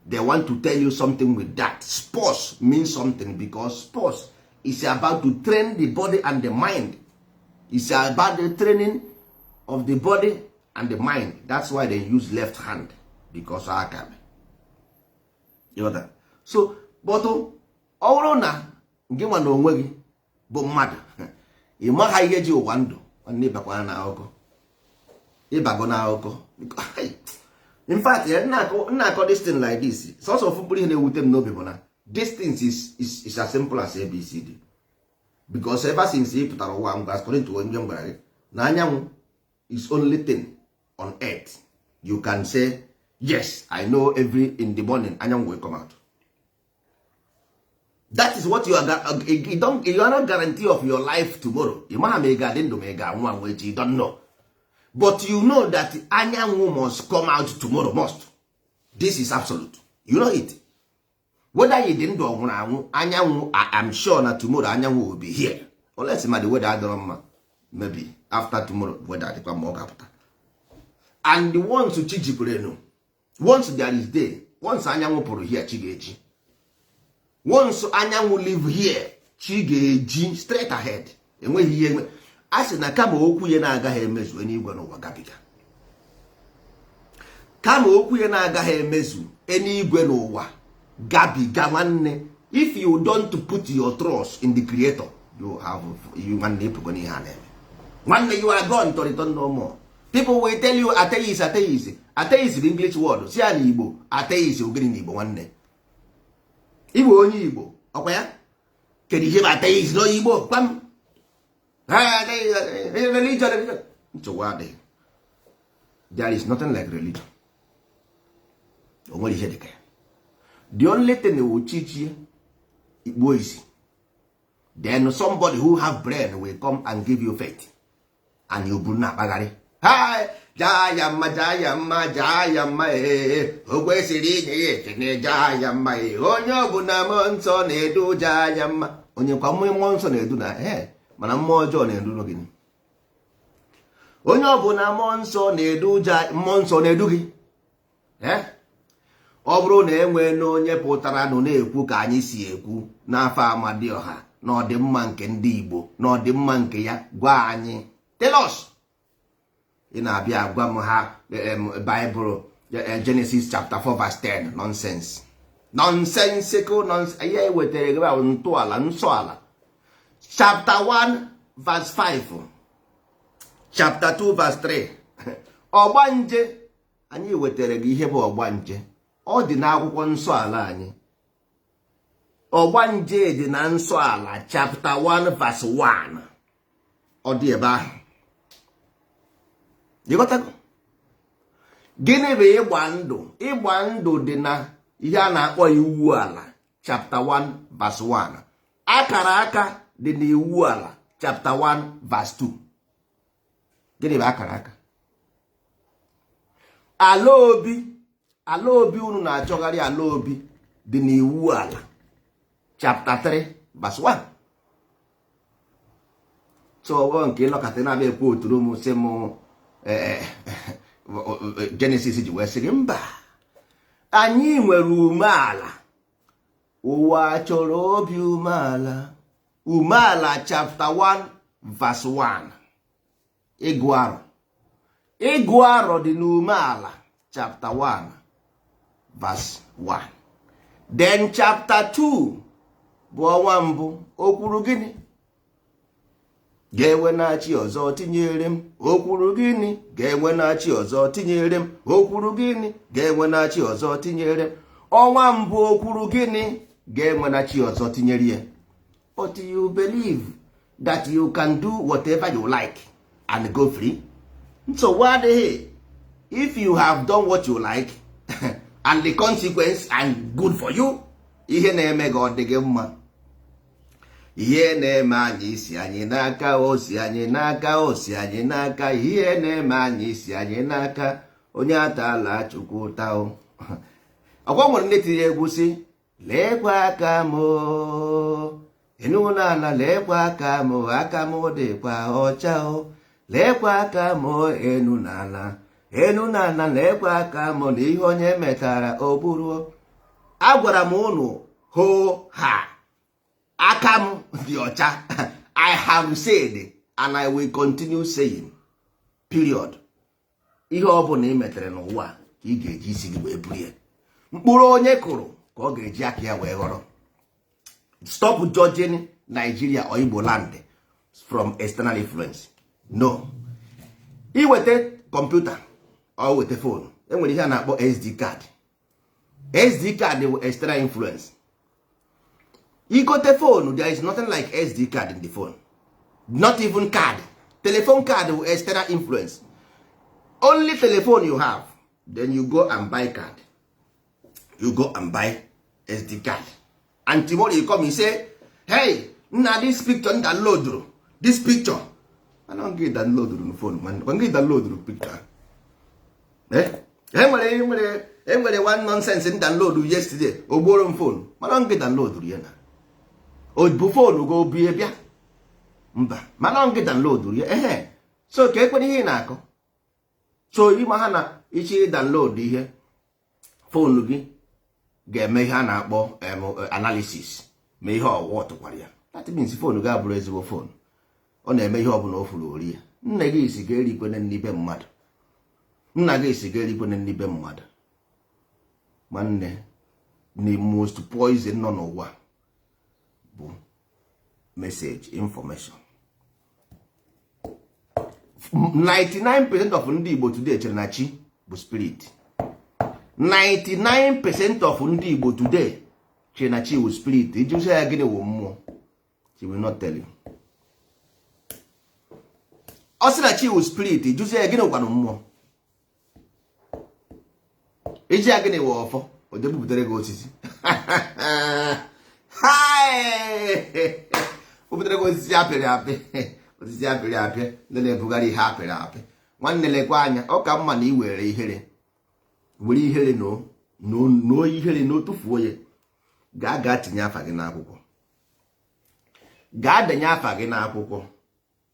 They want to tell you something with that. Sports means something, because sports is about to train the body and the mind. It's about the training of the body and the mind. That's why they use left hand, because aka ekpe. You know that? So, but ọ bụrụ na gị nwa na onwe gị bụ mmadụ, ị maha ihe ji ụwa ndụ, nwanne ịbakwana na akụkọ, ịbago na akụkọ. In fact, na-akọ this thing like this, source of mkpụrụ ihe na-ewute m n'obi bụ na this thing is as simple as ABCD. Because ever since ị pụtara ụwa ngwa, according to onye m gwara gị, na anyanwụ is only thing on earth you can say yes, I know in the morning anyanwụ will come out. That is what you are not guarantee of your life tomorrow. You don't know. But you know that anyanwụ must come out tomorrow, must. This is absolute. You know it. Whether you didn't do anyanwụ, I am sure that tomorrow anyanwụ will be here. Unless the weather I don't know, maybe after tomorrow weather they come more after. And the ones who chichipurenu, once there is day, once anyanwụ pụrụ here chigeji. once anyanwụ live here, chi ga-eji straight ahead, enweghị ihe a sị na kama okwu ya na-agaghị emezu eluigwe n'ụwa gabiga, kama okwu ya na-agaghị emezu eluigwe n'ụwa gabiga. Nwanne, if you don't put your trust in the creator, you nwanne ịpụgo n'ihe a na-eme. Nwanne, you are gone to return no more. People will tell you atheist. Atheist bụ English word. Si ya na Igbo atheist ogiri na Igbo. Nwanne, Igbo onye Igbo ọkwa ya? Kedu ihe bụ atheist n'Igbo? Kpam religion. There is nothing like religion. O nwere ihe dịka ya. The only thing will teach you Igbo is then somebody who have brain will come and give you faith, and you buru na akpagharị. Hi, jaya mma okwesịrị inye ya ekene jaya mma onye ọbụla mmụọ nsọ na-edu jaya mma. Onye kwa mmụọ nsọ na-edu na mana mmụọ ọjọọ na-edu gị. Onye ọbụla mmụọ nsọ na-edu gị. Ọ bụrụ na enwe na onye pụtara nụ na-ekwu ka anyị si ekwu n'afọ Amadioha na ọdịmma nke ndị Igbo na ọdịmma nke ya, gwa anyị. Tell us. Ị na-abịa agwa m ha Bible Genesis chapter 4 verse 10. Nonsense. Nonsensical nonsense. Ihe wetara gị bụ ntọala nsọala. Chapter 1 verse 5. Chapter 2 verse 3. Ọgbanje. Anyị wetara gị ihe bụ ọgbanje. Ọ dị n'akwụkwọ nsọ ala anyị. Ọgbanje dị na nsọ ala chapter 1 verse 1. Ọ dị ebe ahụ. Ịghọtago? Gịnị bụ ịgba ndụ? Ịgba ndụ dị na ihe a na-akpọ iwu ala chapter 1 verse 1. Akara aka dị na iwu ala chapter 1 verse 2. Gịnị bụ akara aka? Ala obi unu na-achọgharị ala obi dị na iwu ala chapter 3 verse 1. So nke ịlọkata na-abịa ekwu oturu m sị m Genesis ji wee sịrị mba, anyị nwere umeala, ụwa chọrọ obi umeala. Umeala chapter 1 verse 1. Ịgụ arọ dị na umeala chapter 1 verse 1. Then chapter 2 bụ ọnwa mbụ. O kwuru gịnị? Ga-enwe na-achị ọzọ tinyere m. O kwuru gịnị? Ga-enwe na-achị ọzọ tinyere m. O kwuru gịnị? Ga-enwe na-achị ọzọ tinyere m. Ọnwa mbụ o kwuru gịnị? Ga-enwe na-achị ọzọ tinyere ya. But you believe that you can do whatever you like and go free. So what the hell? If you have done what you like and the consequence and good for you, ihe na-eme gị ọ dị gị mma. Ihe na-eme anyị si anyị n'aka, o si anyị n'aka, o si anyị n'aka. Ihe na-eme anyị si anyị n'aka, onye atala Chukwu ụta. Ọkwa nwere ndị tiri egwu sị, lekwa aka m enụla ala, lekwa aka m dịkwa ọcha. Lekwa aka m enụla lekwa aka m na ihe onye metara o buru. Agwara m unu ho ha, aka m dị ọcha. I have said and I will continue saying, period. Ihe ọ bụla ị metere n'ụwa ka ị ga-eji isi gị wee buru ya. Mkpụrụ onye kụrụ ka ọ ga-eji aka ya wee ghọrọ. Stop judging Nigeria or Igbo land from external influence. No. Iweta kọmputa or weta phone, enwere ihe a na-akpọ SD card. SD card bụ external influence. Igote phone, there is nothing like SD card in the phone. Not even card. Telephone card will external influence. Only telephone you have, then you go and buy card. You go and buy SD card. And tomorrow you come and say, hey, now this picture download. This picture. I don't get download on the phone, man. When get download the picture. Enwere one nonsense in download yesterday. O borrow phone. I don't get download ya na. O bu phone go bia bia. Mba, ma don't get download ya. So ke kwani ihe na akọ. So ima ha na ichi download ihe phone gị. ga-eme ihe a na-akpọ analysis ma ihe ọwụwa tụkwara ya. That means phone ga-abụrụ ezigbo phone. Ọ na-eme ihe ọbụla o furu ori ya. Nna gị isi ga-erikwene n'ibe mmadụ. Nna gị isi ga-erikwene n'ibe mmadụ. Nwanne, the most poison nọ n'ụwa bụ message information. 99% of ndị Igbo today chere na chi bụ spirit. 99% of ndị Igbo today chere na chi bụ spirit. Iji ụsọ ya gịnị wụ mmụọ? She will not tell you. Ọ sị na chi wụ spirit, iji ụsọ ya gịnị wụkwanụ mmụọ? Iji ya gịnị wụ ọfọ? O je bubutere gị osisi. O butere gị osisi apịrị apị. Osisi apịrị apị na-ebugharị ihe apịrị apị. Nwanne lekwa anya, ọ ka mma na ị were ihere. Were ihere no ihere no tụfuo ya. Gaa tinye afa gị n'akwụkwọ. Gaa denye afa gị n'akwụkwọ.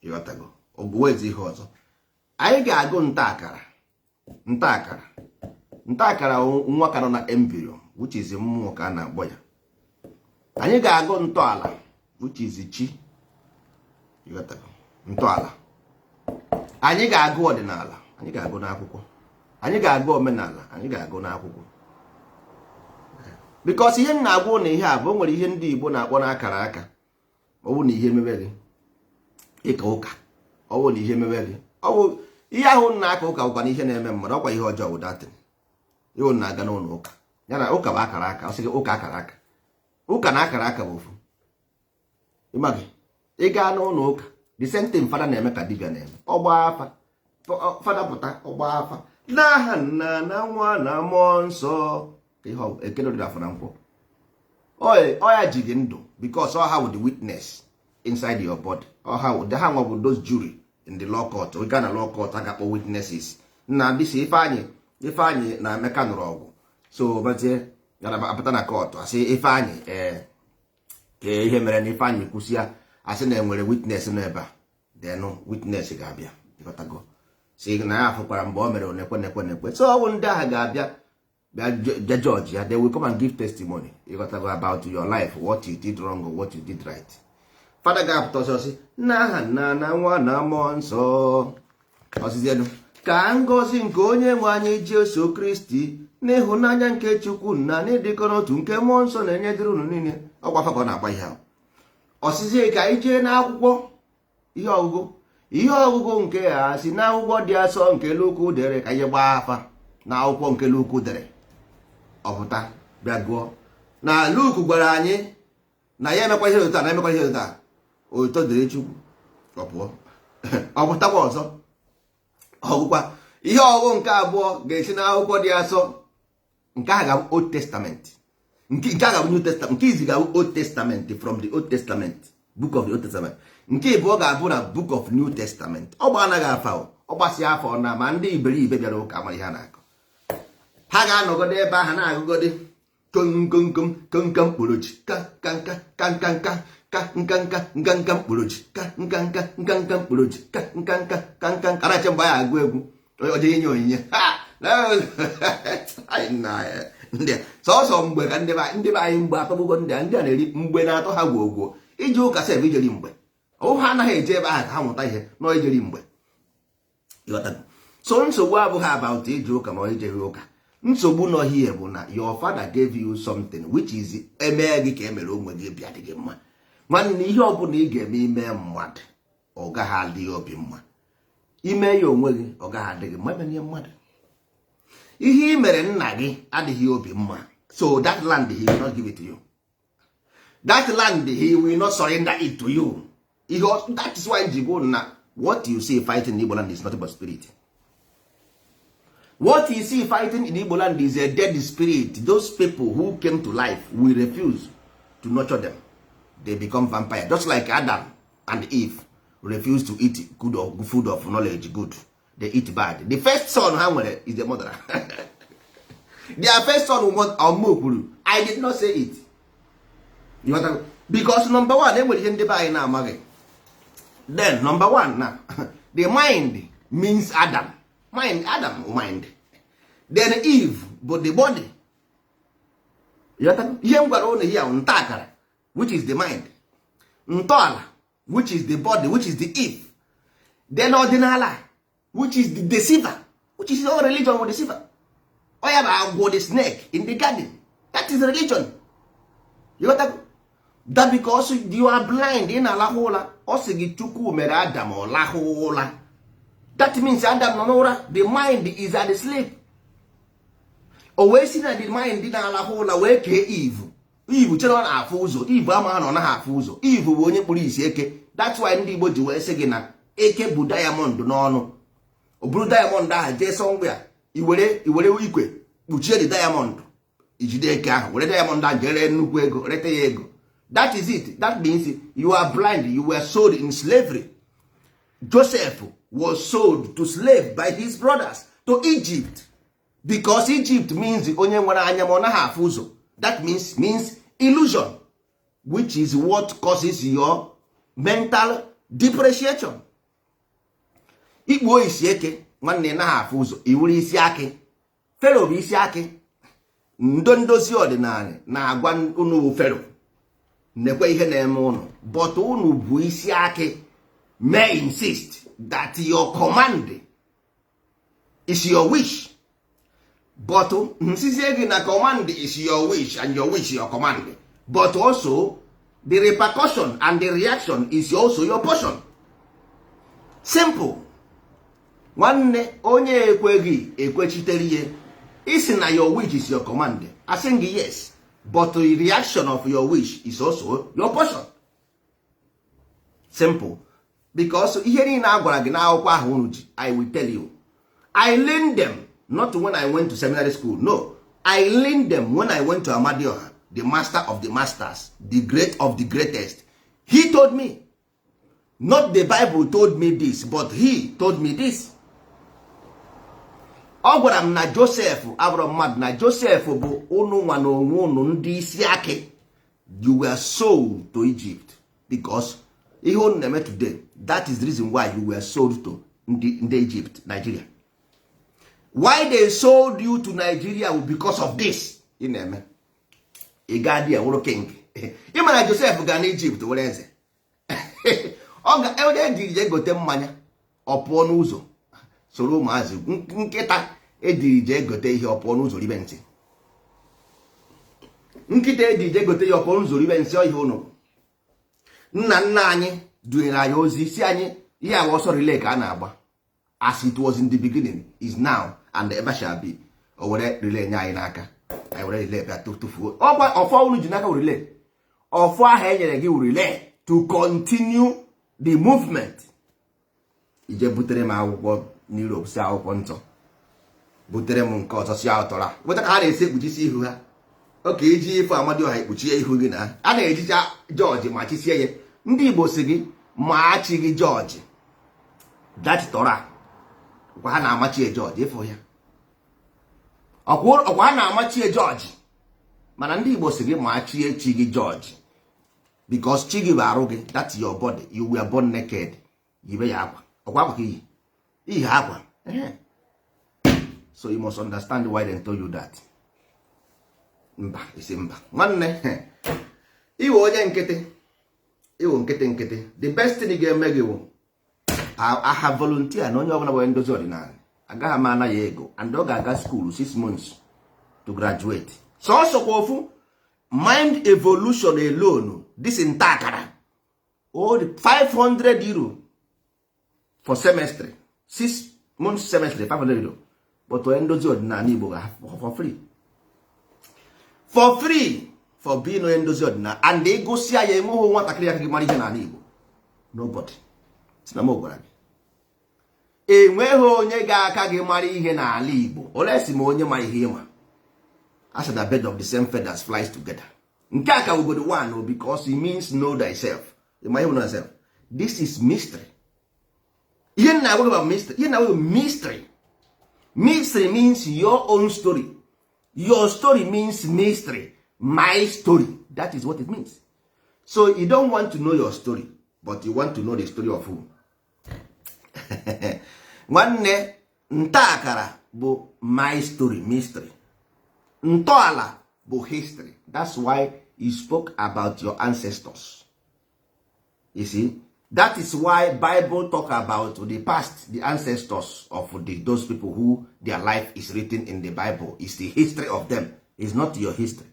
Ịghọtago? Ọ bụ ezi ihe ọzọ. Anyị ga-agụ ntaakara nwa ka nọ na embryo, which is mmụọ ka a na-akpọ ya. Anyị ga-agụ ntọala, which is chi. Ịghọtago? Ntọala. Anyị ga-agụ ọdịnala, anyị ga-agụ n'akwụkwọ. Anyị ga-agụ omenala, anyị ga-agụ n'akwụkwọ. Because ihe m na-agwụ na ihe a bụ nwere ihe ndị Igbo na-akpọ n'akara aka. Ọ bụ na ihe mebe gị ịka ụka. Ọ bụ na ihe mebe gị. Ọ bụ ihe ahụ na-aka ụka ụka na ihe na-eme mmadụ, ọkwa ihe ọjọọ ụdatị. Ịhụ na-aga n'ụlọ ụka. Ya na ụka bụ akara aka, ọ sị gị ụka akara aka. Ụka na akara aka bụ ofu. Ịma gị, ị gaa n'ụlọ ụka, the same thing fada na-eme ka dibịa na-eme. Ọgba afa. Fada pụta ọgba afa. N'aha Nna na Nwa na Mmụọ Nsọ. Ihe ekele dị afọ na nkwọ. Oya ji gị ndụ because all have the witness inside your body. All have the hand of those jury in the law court. We got a law court a ga-akpọ witnesses. Na this Ifeanyị na Emeka nụrụ ọgụ. So batie ya na apụta na court asị Ifeanyị ka ihe mere na Ifeanyị kwụsịa asị na enwere witness n'ebe a. Then witness ga-abịa. Ịghọtago? Si na ya afụkwara mgbe o mere onekwe. So ọ bụ ndị ahụ ga-abịa bịa judge ya. They will come and give testimony. You got to go about your life, what you did wrong or what you did right. Father ga-apụta ọsọ sị n'aha Nna na Nwa na Mmụọ Nsọ. Ọsịzienụ ka ngọzi nke onye nwe anyị Jesu Kristi n'ịhụnanya nke Chukwu na n'ịdịkọ n'otu nke Mmụọ Nsọ na-enye dịrị unu niile. Ọkwa fakọ na-agba ihe ahụ. Ọsịzie ka anyị jee n'akwụkwọ ihe ọgụgụ nke a si n'akwụkwọ dị asọ nke Luku dere ka anyị gbaa afa n'akwụkwọ nke Luku dere. Ọpụta bịa gụọ na Luke gwara anyị na ya emekwa ihe ụta na emekwa ihe ụta oto dịrị Chukwu ọpụọ. Ọpụtakwa ọzọ ọgụkwa ihe ọgụ nke abụọ ga-esi n'akwụkwọ dị asọ. Nke a ga-abụ Old Testament, nke a ga-abụ New Testament, nke izi ga-abụ Old Testament, from the Old Testament, Book of the Old Testament. Nke ịbụọ ga-abụ na Book of New Testament. Ọ gba anaghị afa ọ gbasị afọ na ma ndị iberibe bịara ụka ama ihe a na-akọ. Ha ga-anọgode ebe ahụ na-agụgode komkomkom komkom mkpụrụji nkanka mkpụrụji nkanka mkpụrụji nkanka aracha mgbe ya agụ egwu oje inye onyinye ndị sọsọ mgbe ka ndị be anyị mgbe atọgbugo ndị a na-eri mgbe na-atọ ha gwogwo iji ụka sef ijeri mgbe ha anaghị eje ebe ahụ ka ha mụta ihe nọ ijeri mgbe. So nsogbu abụghị about ije ụka ma ijeghị ụka. Nsogbu nọ here bụ na your father gave you something which is eme gị ka emere onwe gị bịa dị gị mma. Nwanne ihe ọbụla ị ga-eme ime mmadụ ọ gaghị adị obi mma. Ime ya onwe gị ọ gaghị adị gị mma ime mmadụ. Ihe ị mere nna gị adịghị obi mma. So that land he will not give it to you. That land he will not surrender it to you. That is why ji go na what you see fighting in Igbo land is not about spirit. What you see fighting in Igbo land is a dead spirit. Those people who came to life, we refuse to nurture them. They become vampires. Just like Adam and Eve refused to eat good food of knowledge, good. They eat bad. The first son is the mother. Their first son was Omokuru. I did not say it. You know, because number one, they will buy now. Then number one, now the mind means Adam. Mind. Then Eve, but the body. ihe m gwara ụnụ ya nta akara, which is the mind, ntọala, which is the body, which is the if, then ọdịnala, which is the deceiver, which is all religion with deceiver. Oya bụ agwọ the snake in the garden, that is religion. That because you are blind, ị na-alahụ ụra, ọ sị gị Chukwu mere Adam ọ lahụ ụra. That means Adam nọ n'ụra, the mind is at the sleep. O wee si na the mind dị na-alahụ ụra wee kee Eve chere ọ na-afụ ụzọ, Eve ama na ọ naghị afụ ụzọ. Eve bụ onye kpụrụ isi eke. That's why ndị Igbo ji wee sị gị na eke bụ diamond n'ọnụ. O buru diamond ahụ jee somewhere, iwere ikwe kpuchie the diamond, ijide eke ahụ, were diamond ahụ jee ree nnukwu ego, rete ya ego. That is it. That means you are blind. You were sold in slavery. Joseph was sold to slave by his brothers to Egypt, because Egypt means onye nwere anya ma ọ naghị afụ ụzọ. That means illusion, which is what causes your mental depreciation. Ikpuo isi eke nwanne naghị afụ ụzọ, iwere isi akị. Fero bụ isi akị. Ndozi ọdịnala na-agwa unu Fero nekwe ihe na-eme unu, but unu bụ isi akị. May insist that your command is your wish, but nsizie gị na command is your wish and your wish your command, but also the repercussion and the reaction is also your portion. Simple. Nwanne onye ekweghị ekwechitere ihe, isi na your wish is your command, asị gị yes, but the reaction of your wish is also your portion. Simple. Because ihe niile a gwara gị n'akwụkwọ ahụ unu ji, I will tell you, I learned them not when I went to seminary school. No, I learned them when I went to Amadioha, the master of the masters, the great of the greatest. He told me, not the Bible told me this, but he told me this. Ọ gwara m na Joseph abụrụ mmadụ, na Joseph bụ unu nwa na onwe unu ndị isi akị. You were sold to Egypt because ihe unu na-eme today, that is the reason why you were sold to ndị Egypt, Nigeria. Why they sold you to Nigeria because of this. Ị na-eme ị ga dị wụrụ king. Ị ma na Joseph ga na Egypt were eze. Ọ ga onye diri je gote mmanya, ọ pụọ n'ụzọ soro ụmụazị nkịta ediri je gote ihe, ọ pụọ n'ụzọ ribe ntị. Nkịta ediri je gote ihe, ọ pụọ n'ụzọ ribe ntị. Ọ ihe unu nna nna anyị dunyere anyị ozi si anyị ihe awa ọsọ relay ka a na-agba, as it was in the beginning, is now and ever shall be. O were relay nye anyị n'aka, anyị were relay bịa tụfuo. Ọkwa ọfọ unu ji n'aka were relay, ọfọ ahụ enyere gị were relay to continue the movement. Ije butere m akwụkwọ n'Europe si akwụkwọ nsọ, butere m nke ọzọ si atọra weta ka ha na-esi ekpuchisi ihu ha. Oke iji ife Amadioha ekpuchie ihu gị, na a na-ejicha George ma chisie ya. Ndị Igbo si gị ma chi gị George, that Torah ọkwa ha na-amachie George ịfụ ya, ọkwa ha na-amachie George, mana ndị Igbo si gị ma chie chi gị George because chi gị bụ arụ gị, that's your body, you were born naked. Yibe ya akwa, ọkwa akwa ka iyi akwa. So you must understand why they told you that. Mba isi mba nwanne, iwe onye nkịtị, iwe nkịtị. The best thing ga-eme gị bụ I have volunteer na onye ọbụla bụ ndozi ọdịnala agaghị m ana ya ego, and ọ ga-aga school 6 months to graduate. So kwa ofu mind evolution alone, this nta akara all 500 euro for semester, 6 months semester, 500 euro. But onye ndozi ọdịnala Igbo ga for free for being onye ndozi ọdịnala, and egosi ya enweghị nwatakịrị aka gị mara ihe n'ala Igbo. Nobody. Sina m gwara gị, enweghị onye ga-aka gị mara ihe n'ala Igbo, olesi ma onye mara ihe ịma. As the bed of the same feathers flies together. Nke a ka ugodo one, because it means know thyself. Ịma ihe know thyself. This is mystery. Ihe na-agwa about mystery. Ihe na-agwa mystery. Mystery means your own story. Your story means mystery. My story. That is what it means. So you don't want to know your story, but you want to know the story of who? Nwanne nta akara bụ my story, mystery. Ntọala bụ history. That's why he spoke about your ancestors. You see, that is why Bible talk about the past, the ancestors of those people who their life is written in the Bible. It's the history of them. It's not your history.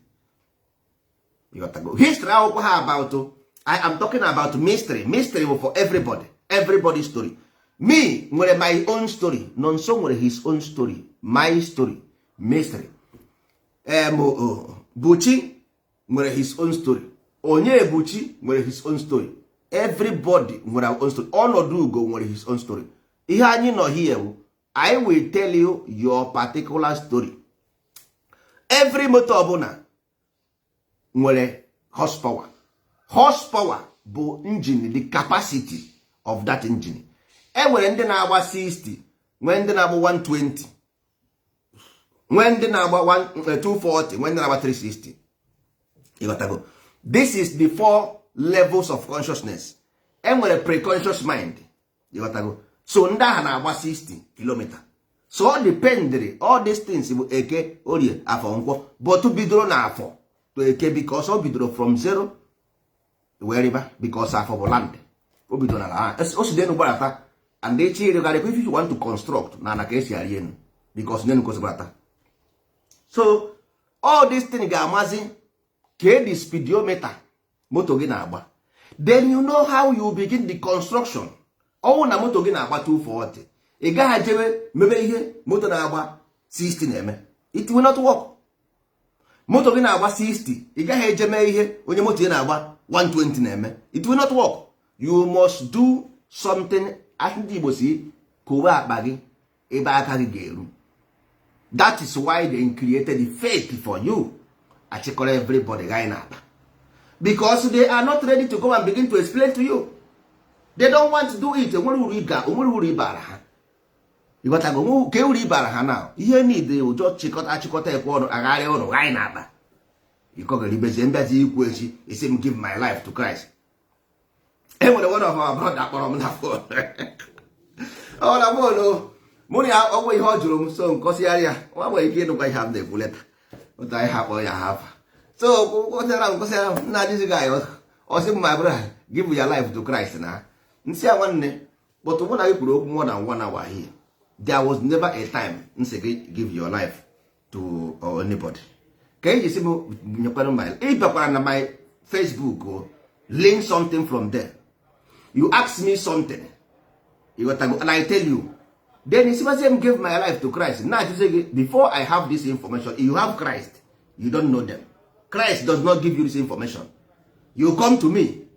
You got to go. History about. I am talking about mystery. Mystery for everybody. Everybody's story. Me nwere my own story. Nonso nwere his own story. My story. Mystery. Buchi nwere his own story. Onye Buchi nwere his own story. Everybody nwere our own story. Ọnọdụ Ugo nwere his own story. Ihe anyị nọ here, I will tell you your particular story. Every motor ọbụla nwere horsepower. Horsepower bụ engine, the capacity of that engine. Enwere ndị na-agba 60, nwee ndị na-agba 120, nwee ndị na-agba 240, nwee ndị na-agba 360. You got to go. This is the 4 levels of consciousness. Enwere pre-conscious mind. You got to go. So ndị ahụ na-agba 60 km. So all dependere, all these things bụ eke, orie, afọ, nkwọ, but bidoro na afọ to eke because o bidoro from zero wherever, because afọ bụ land. O bidoro na ala. O si denu gbarata, and echi eregarịkwa if you want to construct na ka esi ari enu because nenu kosi gbarata. So all these things ga-amazi ka the speedometer moto gị na-agba. Then you know how you begin the construction. Ọwụ na moto gị na-agba 240, ị gaghị jewe mebe ihe moto na-agba 60 na-eme. It will not work. Moto gị na-agba 60, ị gaghị eje mee ihe onye moto gị na-agba 120 na-eme. It will not work. You must do something. Ndị Igbo si kowe akpa gị ebe aka gị ga-eru. That is why they created the faith for you. Achịkọrọ everybody guy na-akpa. Because they are not ready to go and begin to explain to you. They don't want to do it. Onwere uru ibara ha. Ịghọtago ka uru ibara ha now. Ihe niile ụjọ chịkọta ekwe ọnụ agharị ọnụ guy na-akpa. Ịkọgaribezie mbịazi ikwu echi isi m give my life to Christ. Enwere one of our brother kpọrọ m na phone. Ọ na phone mụ na ya ọgwụ ihe ọ jụrụ m so nkọsịgharị ya nwa nwere ike ịnụkwa ihe m na-ekwu leta ụta ihe akpọ ya hafa. So nkọsịgharị m na-ajụzi gị ọ sị m my brother give your life to Christ na nsị ya nwanne but mụ na gị kwuru okwu more than 1 hour here. There was never a time nsị gị give your life to anybody. Ka eji si m nyekwara m ịbịakwara na my Facebook link something from there. You ask me something, and I tell you, then it's him give my life to Christ. Now you say before I have this information, you have Christ, you don't know them. Christ does not give you this information. You come to me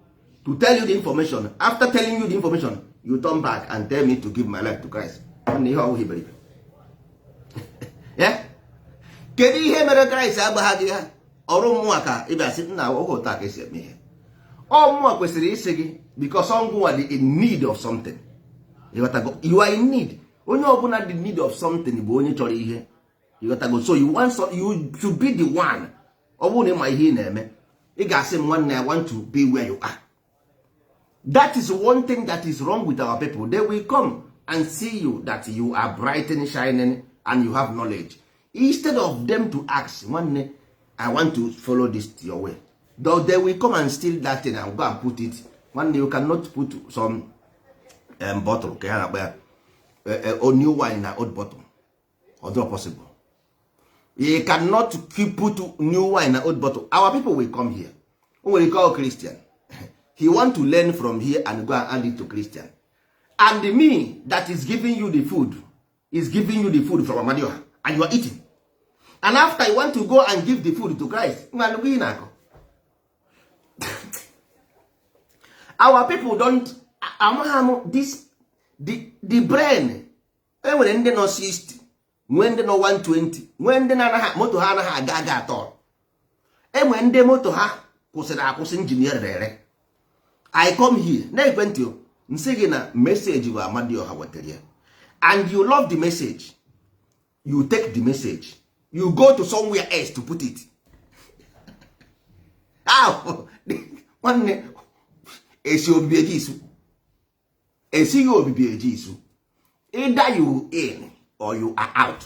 to tell you the information. After telling you the information, you turn back and tell me to give my life to Christ. Yeah? Kedu ihe mere Christ agbagha gị ha? Ọrụ mmụọ ka ị bịa sị nna ọhụụ taa ka esi eme ihe. Ọ mmụọ kwesịrị isi gị because ọngwụ are in need of something. You are in need. Onye ọbụla the need of something bụ onye chọrọ ihe. So you should be the one. Ọ bụrụ na ịma ihe ị na-eme, ị ga-asị m nwanne I want to be where you are. That is one thing that is wrong with our people. They will come and see you that you are bright and shining and you have knowledge. Instead of them to ask, nwanne I want to follow this your way. Though they will come and steal that thing and go and put it. One day you cannot put some bottle, or new wine in an old bottle. Or not possible. You cannot put new wine in an old bottle. Our people will come here. Who will call Christian? He want to learn from here and go and add it to Christian. And me that is giving you the food is giving you the food from Amadioha, and you are eating. And after you want to go and give the food to Christ, our people don't this the brain. Enwere ndị nọ 60, nwee ndị nọ 120, nwee ndị na moto ha anaghị aga atọ. Enwere ndị moto ha kwụsịrị akwụsị injin rere. I come here na ekwentị o nsị gị na message bụ Amadioha wetara ya, and you love the message, you take the message, you go to somewhere else to put it. Nwanne esi obibi eji isu, esighị obibi eji isu. Either you in or you are out.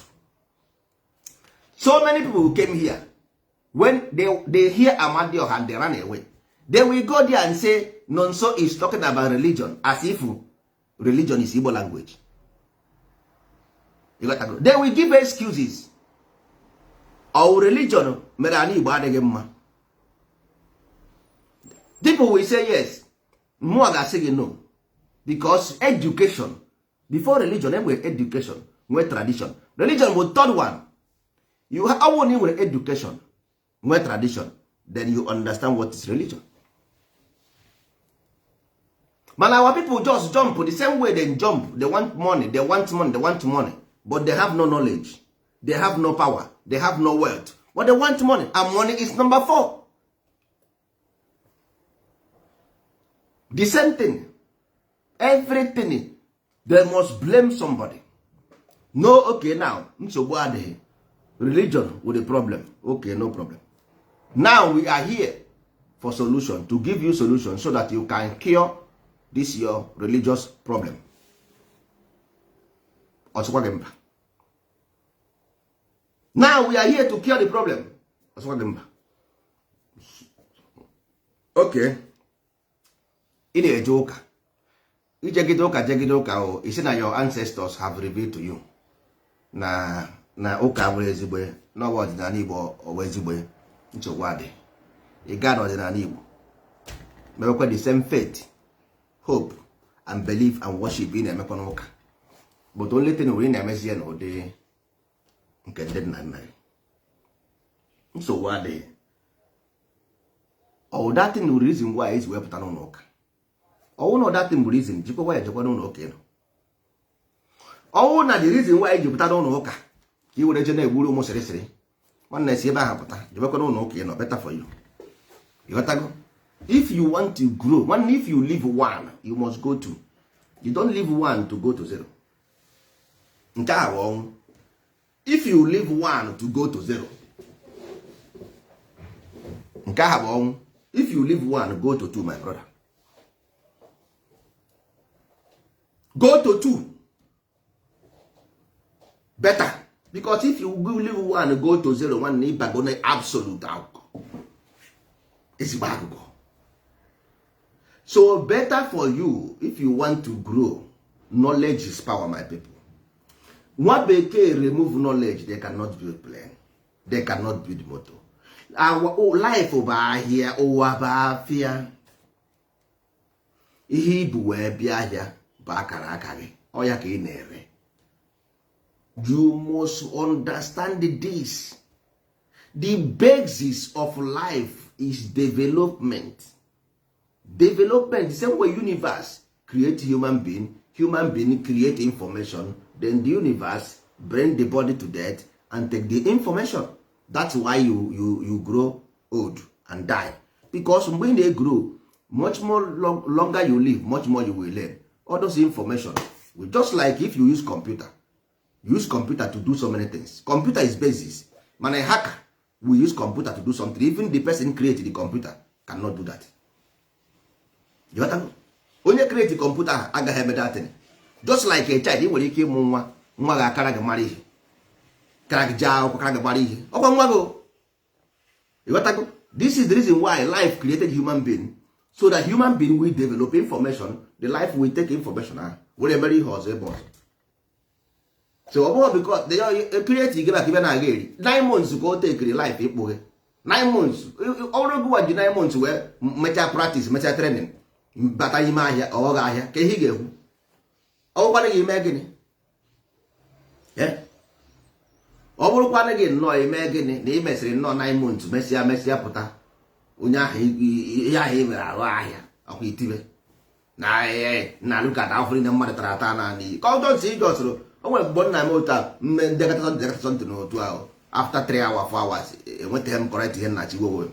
So many people who came here, when they hear Amadioha and they run away, they will go there and say Nonso is talking about religion as if religion is Igbo language. You got to go. They will give excuses. Our religion mere ani Igbo adịghị mma. People will say yes. Mmụọ ga-asị gị no. Because education, before religion, enwere education, nwee tradition. Religion bụ third one. You have only with education, nwee tradition, then you understand what is religion. But our people just jump the same way they jump. They want money, they want money, they want money. But they have no knowledge. They have no power. They have no wealth. But they want money. And money is number 4. The same thing. Everything. They must blame somebody. No, okay, now. Religion with a problem. Okay, no problem. Now we are here for solution. To give you solution so that you can cure this your religious problem. Now we are here to cure the problem. Okay. In a joke. You see that your ancestors have revealed to you. Na ụka nwere ezigbo n'ọwa ọdịnala Igbo ọwa ezigbo nsogbu adị. Ị gaa n'ọdịnala Igbo mewekwa the same faith, hope and belief and worship ị na-emekwa n'ụka. But only thing we na-emezi ya n'ụdị nke ndị nna nna ya. Nsogbu adị. Ọ that thing the reason why is wepụta n'ụka. Ọ na that thing the reason jikwa ya jekwa n'ụka ịnọ. Ọ na the reason why ji pụta n'ụka ka I were je na-egburu ụmụ sịrịsịrị. Nwanne si ebe ahụ pụta jebekwa n'ụka ịnọ, better for you. You got to go. If you want to grow, if you leave 1, you must go 2. You don't leave 1 to go to 0. Nke a wrong. If you leave 1 to go to 0. Nke a wrong. If you leave 1, go to 2, my brother. Go to 2. Better. Because if you leave 1 go to 0, 1 is going to absolute out. It's bad. So better for you if you want to grow. Knowledge is power, my people. What they can remove knowledge, they cannot build plane. They cannot build motor. Our life over here, over fear. Ihe bụ wee bịa ahịa bụ akara aka gị. Ọ ya ka ị na-ere. You must understand this. The basis of life is development. Development, the same way universe create human being create information, then the universe bring the body to death and take the information. That's why you grow old and die. Because when they grow, much more longer you live, much more you will learn. All those information, just like if you use computer. Use computer to do so many things. Computer is basis. Man, a hacker will use computer to do something. Even the person created the computer cannot do that. You understand? Only create the computer agaghị eme that thing. Just like a child, ị nwere ike ịmụ nwa ga-akara gị mara ihe. Kara gị jaa akwụkwọ, kara gị gbara ihe. Ọkwa nwa gị. You understand? This is the reason why life created human being, so that human being will develop information. The life will take information. Were mere ihe ọzọ ebe ọzọ. So because they create give back even again 9 months ka o take life ikpughe 9 months ọrụ gụwa ji 9 months wee mecha practice mecha training bata ime ahịa ọ ga ahịa ka ihe ga-ekwu ọ gwara gị ime gịnị ọ bụrụkwana gị nnọọ ime gịnị na imesịrị nnọọ 9 months mesịa pụta onye ahụ ihe ahụ i mere arụ ahịa ọkwa itibe na lukata afọ na mmadụ tara ata na n'iyi ka ọ dọsi ijọsịrị o nwere mgbe nna m otu a ndekọta something n'otu ahụ after 3 hours 4 hours enwetaghị m correct ihe nnachi wowo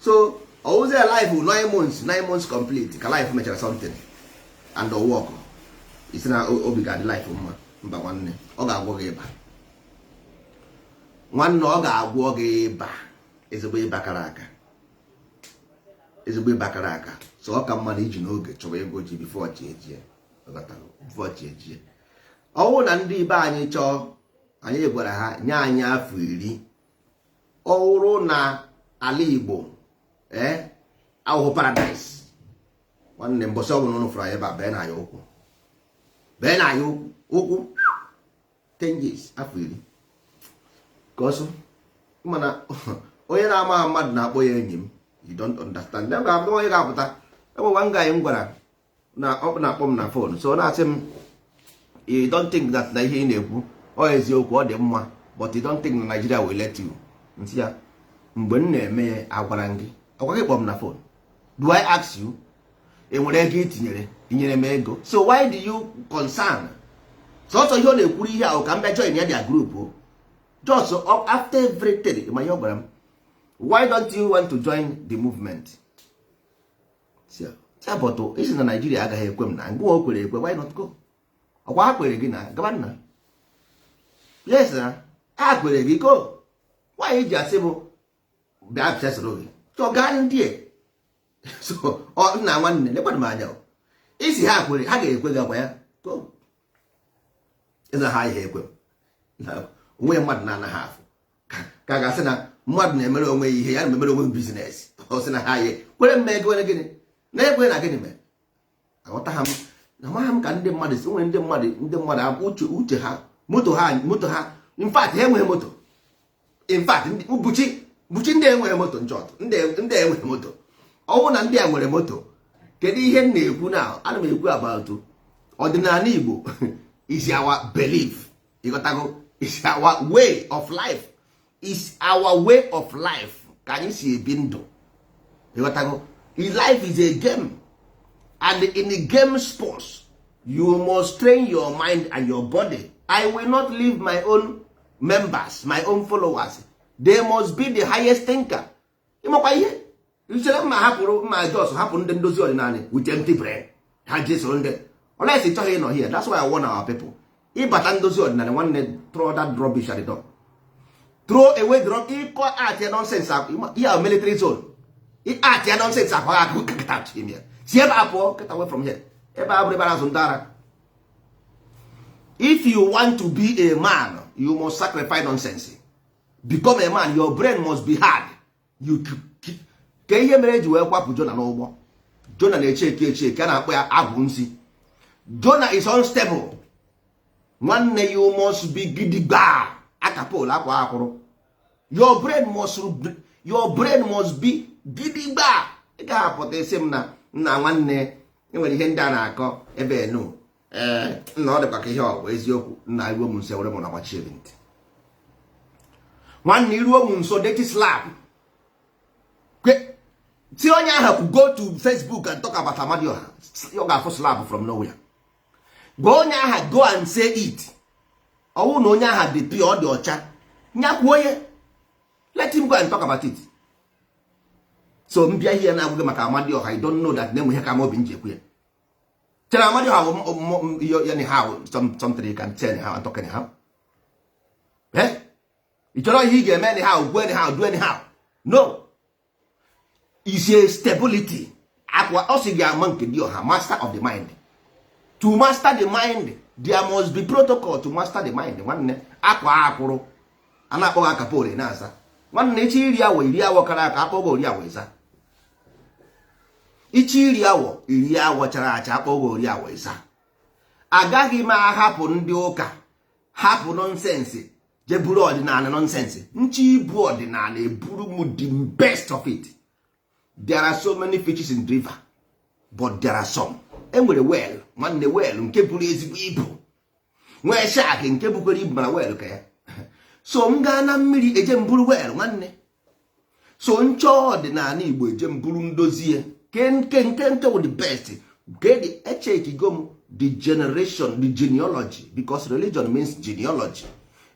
so ozie life 9 months complete ka life mechara something and o work isi na obi ga dị life mba nwanne ọ ga-agwọ gị ịba nwanne ọ ga-agwọ gị ịba ezigbo ịba kara aka so ọ ka mmadụ iji n'oge chọrọ ego ji before chi ejie ọwụ na ndị ibe anyị chọọ anyị gwara ha nye anyị afọ 10 ọwụrụ na ala Igbo ahụhụ paradise nwanne mbọsị ọbụla ụnụ fụrụ ebe a bee na anyị ụkwụ 10 years afọ 10 ka ọsọ mana onye na-amaghị mmadụ na-akpọ ya enyi m. You don't understand. Onye ga-apụta enwewa nga anyị m gwara na ọ na-akpọ m na fon, so na-asị m you don't think that na ihe ị na-ekwu ọ eziokwu, ọ dị mma, but you don't think na Nigeria will let you. Nsị ya mgbe m na-eme ya agwara gị ọkwa gị kpọ m na fon. Do I ask you enwere ego inyere m ego? So why do you concern? Sọsọ ihe ọ na-ekwuru ihe ahụ ka m bịa join ya dia group o. Just after everything ma ihe ọ gwara m, why don't you want to join the movement? But isi na Nigeria agaghị ekwe m na ngwa o kwere ekwe, why not go? Ọkwa ha kwere gị na gaba nna? Yes na ha kwere gị go. Why ji asị bụ bịa chesoro gị chọ gaa ndị so nna nwanne lekwadụ m anya isi ha kwere ha ga-ekwe gị akwa ya go. Ịza ha ihe ekwe onwe mmadụ na-anaghị afụ ka ga-asị na mmadụ na-emere onwe ihe ya na-emere onwe bizines. Ọ sị na ha ihe kwere mme ego gịnị na-ekwe na gịnị mere aghọta ha m na amaghị m ka ndị mmadụ si nwere ndị mmadụ uche ha moto ha in fact ha enweghị moto. In fact buchi ndị enweghị moto nchọtụ ndị enweghị moto. Ọnwụ na ndị a nwere moto, kedu ihe m na-ekwu na ana m ekwu about ọdịnala Igbo is our belief. Ịghọtago? Is our way of life. Is our way of life ka anyị si ebi ndụ. Ịghọtago? Life is a game, and in the game sports you must train your mind and your body. I will not leave my own members, my own followers. They must be the highest thinker. Ịmakwa ihe ichere mma hapụrụ mma jos hapụ ndị ndozi ọdịnala with empty brain ha jesoro ndị olesi chọghị ịnọ here. That's why I warn our people. Ịbata ndozi ọdịnala nwanne, throw that rubbish at the door. Throw away the rubbish. Ịkọ art ya nonsense ya military zone. Art ya nonsense akwa akụ kata chimia. Si ebe apụọ, get away from here. Ebe abụrụ ebe azụ ndara. If you want to be a man, you must sacrifice nonsense. Become a man, your brain must be hard. Ka ihe mere eji wee kwapụ Jona n'ụgbọ. Jona na-echeki a na-akpọ ya agwụ nsi. Jona is unstable. Nwanne, you must be gidigba akapol akwa akwụrụ. Your brain must be gidigba. Ị ga-apụta isi m na nna nwanne enwere ihe ndị a na-akọ ebe enu nna ọ dịkwa ka ihe ọ bụ eziokwu. Nna iruo m nso were m na gbachie ntị. Nwanne iruo m nso deti slap. See onye ahụ could go to Facebook and talk about Amadioha. You ga-afụ slap from nowhere. Gwa onye ahụ go and say it. Ọwụ na onye ahụ dị pure, ọ dị ọcha. Nyakwuo ya. Let him go and talk about it. So mbịa ihe na-agwụgị maka Amadioha, I don't know that name ihe ka Amobi njekwu ya. Chere Amadioha anyhow, something you can tell anyhow and talk anyhow. Ị chọrọ ihe ị ga-eme anyhow, go anyhow, do anyhow. No. Is a stability. Akwa osi ga-ama nke dị ọha, master of the mind. To master the mind, there must be protocol to master the mind. Nwanne akwa akwụrụ a na-akpọghị akapole na-asa. Nwanne ichi iri awọ kara aka akpọghị ori awọ ịsa. Ichi iri awọ chara acha akpọghị ori awọ ịsa. Agaghị m ahapụ ndị ụka hapụ nonsense je buru ọdịnala nonsense. Nchi ibu ọdịnala eburu m the best of it. There are so many fishes in the river, but there are some. Enwere well, nwanne well nke buru ezigbo ibu. Nwee shark nke bukwara ibu mana well ka ya. So m gaa na mmiri eje mburu well nwanne. So nchọ ọdịnala Igbo eje mburu ndozie. Nke with the best. Get the echekigom the generation, the genealogy, because religion means genealogy.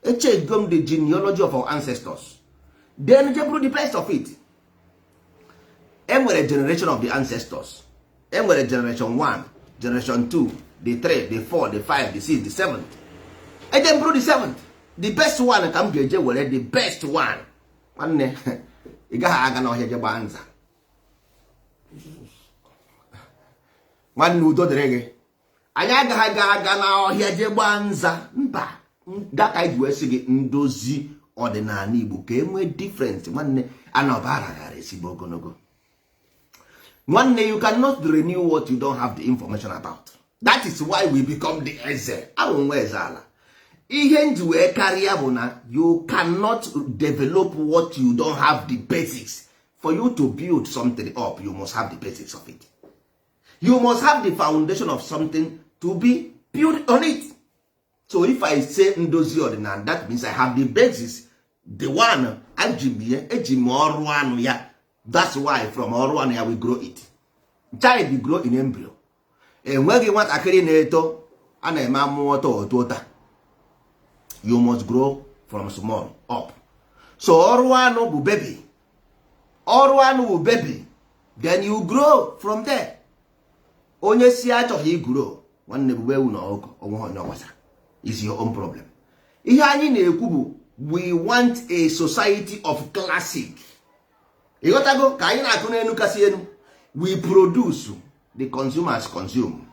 Echekigom the genealogy of our ancestors. Then je buru the best of it. Enwere generation of the ancestors. Enwere generation 1, generation 2, the 3, the 4, the 5, the 6, the 7. And then bro the 7th. The best one ka m ga-eje were the best one. Nwanne, ị gaghị aga n'ọhịa je gbaa nza. Nwanne udo dịrị gị. Anyị agaghị aga n'ọhịa je gbaa nza. Mba, daka iji wee sị gị ndozi ọdịnala Igbo ka enwee difference. Nwanne anọbara gara ezigbo ogologo. Nwanne, you cannot renew what you don't have the information about. That is why we become the eze. Ahụ eze ala. Ihe nji wee karịa bụ na you cannot develop what you don't have the basics. For you to build something up, you must have the basics of it. You must have the foundation of something to be built on it. So if I say ndozi ọdịnala, that means I have the basis. The one eji m ọrụ anụ ya. That's why from ọrụ anụ ya we grow it. Child grow in embryo. Enweghị nwatakịrị na-eto a na-eme amụọ ọtọ. You must grow from small up. So ọrụ anụ bụ baby. Ọrụ anụ bụ baby. Then you grow from there. Onye si achọghị grow, nwanne bụ ewu na ọkụ, onwe onye ọgbasara. Is your own problem. Ihe anyị na-ekwu bụ we want a society of classic. Ịghọtago ka anyị na-akụ n'enu kasị enu. We produce, the consumers consume.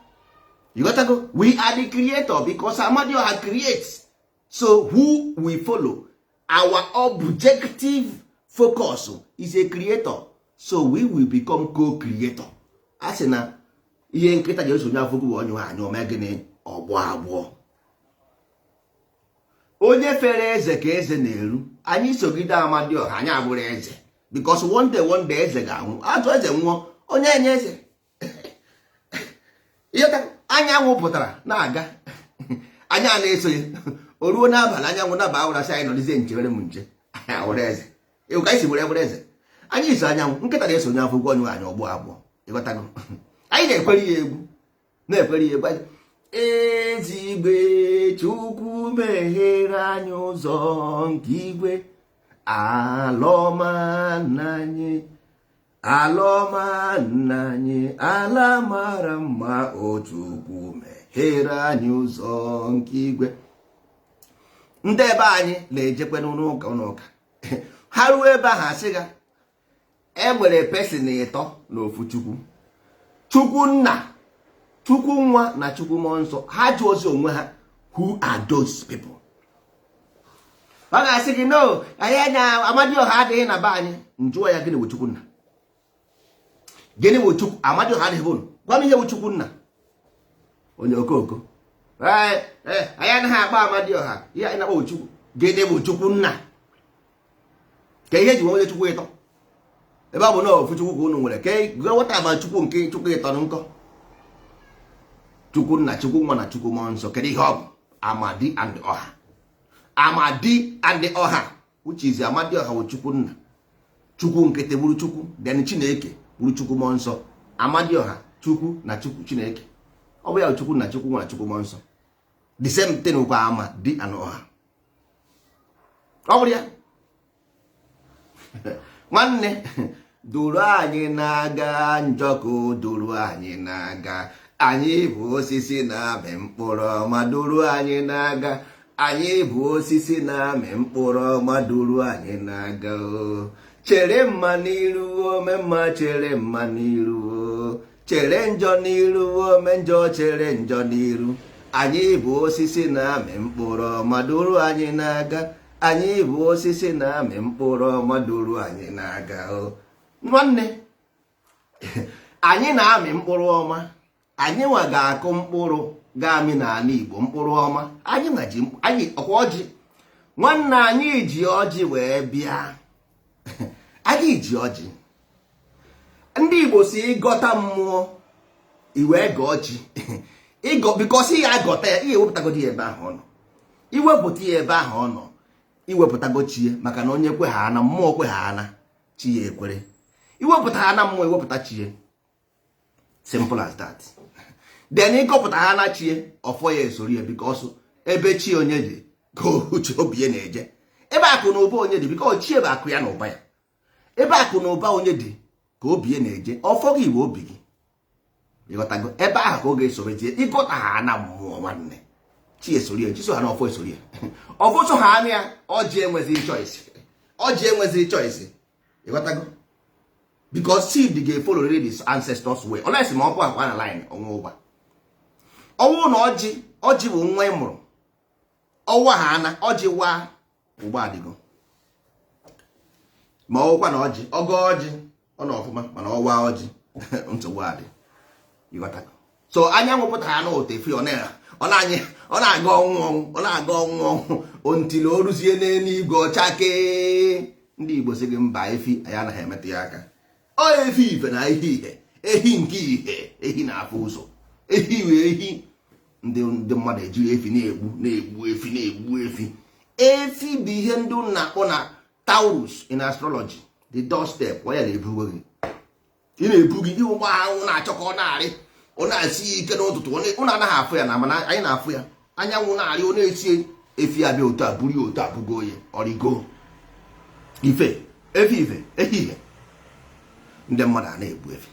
Ịghọtago, we are the creator because Amadioha creates. So who we follow? Our objective focus is a creator. So we will become co-creator. Asị na ihe nkịta ji esonye afọ bụ onye anyị ome gịnị ọgbọ agbọ. Onye fere eze ka eze na-eru. Anyị sogide Amadioha, anyị abụrụ eze. Because one day eze ga-anwụ. Atụ eze nwụọ, onye enye eze. Anyanwụ pụtara na-aga. Anya na-eso ya. O ruo n'abalị anyanwụ naba ụra sị anyị nọdịzie nchewere m nche. Were eze. Ịwụ ka anyị si were eze. Anyị iso anyanwụ, nkịta na-esonye afọ ụgwọ onye anyị ọgbọ abụọ. Ịghọtago. Anyị na-ekwere ya egwu. Na-ekwere ya egwu. Ezigwe Chukwu meghere anyị ụzọ nke igwe. Alọma nna anyị, ala mara mma, o Chukwu meghere anyị ụzọ nke igwe. Ndị ebe anyị na-ejekwe n'ụka. Ha ruo ebe ahụ asị ga enwere pesin ịtọ n'ofu Chukwu. Chukwu nna, Chukwu nwa na Chukwu mmụọ nsọ. Ha jụ ozi onwe ha, who are those people? Ọ ga-asị gị no, anyị anya Amadioha adịghị na be anyị. Njụọ ya, gịnị bụ Chukwu nna? Gịnị bụ Chukwu? Amadioha adịghị bụ. Gwa m ihe bụ Chukwu nna. Onye okoko. Anyị anaghị akpa Amadioha. Ihe anyị na-akpọ Chukwu. Gịnị bụ Chukwu nna? Ka ihe ji nwe Chukwu ịtọ. Ebe ọ bụ na ofu Chukwu ka unu nwere. Ka weta agba Chukwu nke Chukwu ịtọ nkọ. Chukwu nna, Chukwu nwa na Chukwu mmụọ nsọ. Kedu ihe ọ bụ? Amadi and Ọha. Amadi and Ọha, which is Amadioha bụ Chukwu nna. Chukwu nkete bụrụ Chukwu, then Chineke bụrụ Chukwu mmụọ nsọ. Amadioha, Chukwu na Chukwu Chineke. Ọ bụ ya Chukwu na Chukwu nwa na Chukwu mmụọ nsọ. The same thing with Amadi and Ọha. Ọ bụrụ ya. Nwanne, duru anyị na-aga njọkụ, duru anyị na-aga. Anyị bụ osisi na-amị mkpụrụ ọma, duru anyị na-aga. Anyị bụ osisi na-amị mkpụrụ ọma, duru anyị na-aga. Chere mma n'iru, ome mma, chere mma n'iru. Chere njọ n'iru, ome njọ, chere njọ n'iru. Anyị bụ osisi na-amị mkpụrụ ọma, duru anyị na-aga. Anyị bụ osisi na-amị mkpụrụ ọma, duru anyị na-aga. Nwanne, anyị na-amị mkpụrụ ọma. Anyị nwa ga-akụ mkpụrụ ga-amị n'ala Igbo, mkpụrụ ọma. Anyị nwa ji ọkwa ọjị. Nwanne, anyị ji ọjị wee bịa. Anyị ji ọjị. Ndị Igbo si ịgọta mmụọ, iwe ga ọjị. Because ị ga-agọta ya, ị ewepụtagodi ebe ahụ ọ nọ. Iwepụta ya ebe ahụ ọ nọ, iwepụtago chi ya, maka na onye kwe ha ana, mmụọ kwe ha ana, chi ya ekwere. Iwepụta ha na mmụọ, iwepụta chi ya. Simple as that. Then ịgọpụta ha na chi ya, ọfọ ya esoro ya, because ebe chi onye dị ka uche obi ya na-eje. Ebe akụ na ụba onye dị, because chi ebe akụ ya na ụba ya. Ebe akụ na ụba onye dị ka obi ya na-eje, ọfọ gị bụ obi gị. Ịghọtago? Ebe ahụ ka ọ ga-esoro tie, ịgọta ha na mmụọ nwanne. Chi esoro ya, chi so ha na ọfọ esoro ya. Ọfọ so ha na ya, ọjị enwezighị choice. Ọjị enwezighị choice. Ịghọtago? Because seed ga-follow this ancestors way. Unless ma ọ bụ akwa na line ọnwa ụgba. Ọnwụ na ọjị bụ nwa ị mụrụ. Ọwa ha na ọjị wa ụgba adịgo. ma ọgwụkwa na ọjị ọgọ ọjị ọ na ọfụma mana ọwa ọjị nsogbu adị ịghọtago. So anyanwụ pụtara na ụtọ efi ọ na-aga ọnwụ ontili o ruzie n'eluigwe ọchake. Ndị Igbo sị gị mba efi anyị anaghị emetụ ya aka. Ọ efi ife na ihe ehi nke ihe ehi na-afụ ụzọ ehi wee ehi ndị mmadụ ejiri efi na-egbu efi. Efi bụ ihe ndị na-akpọ na Taurus in astrology, the doorstep. Ọ ya na-ebugo gị, ị na-ebu gị ụgbọ ahụ na-achọkọ ọ na-arị ọ na-esi ike n'ụtụtụ ụnụ anaghị afụ ya na mana anyị na-afụ ya. Anyanwụ na-arị ọ na-esi efi abịa otu a buru ya otu a bugo ya ọrịgo ehihie ndị mmadụ a na-egbu efi.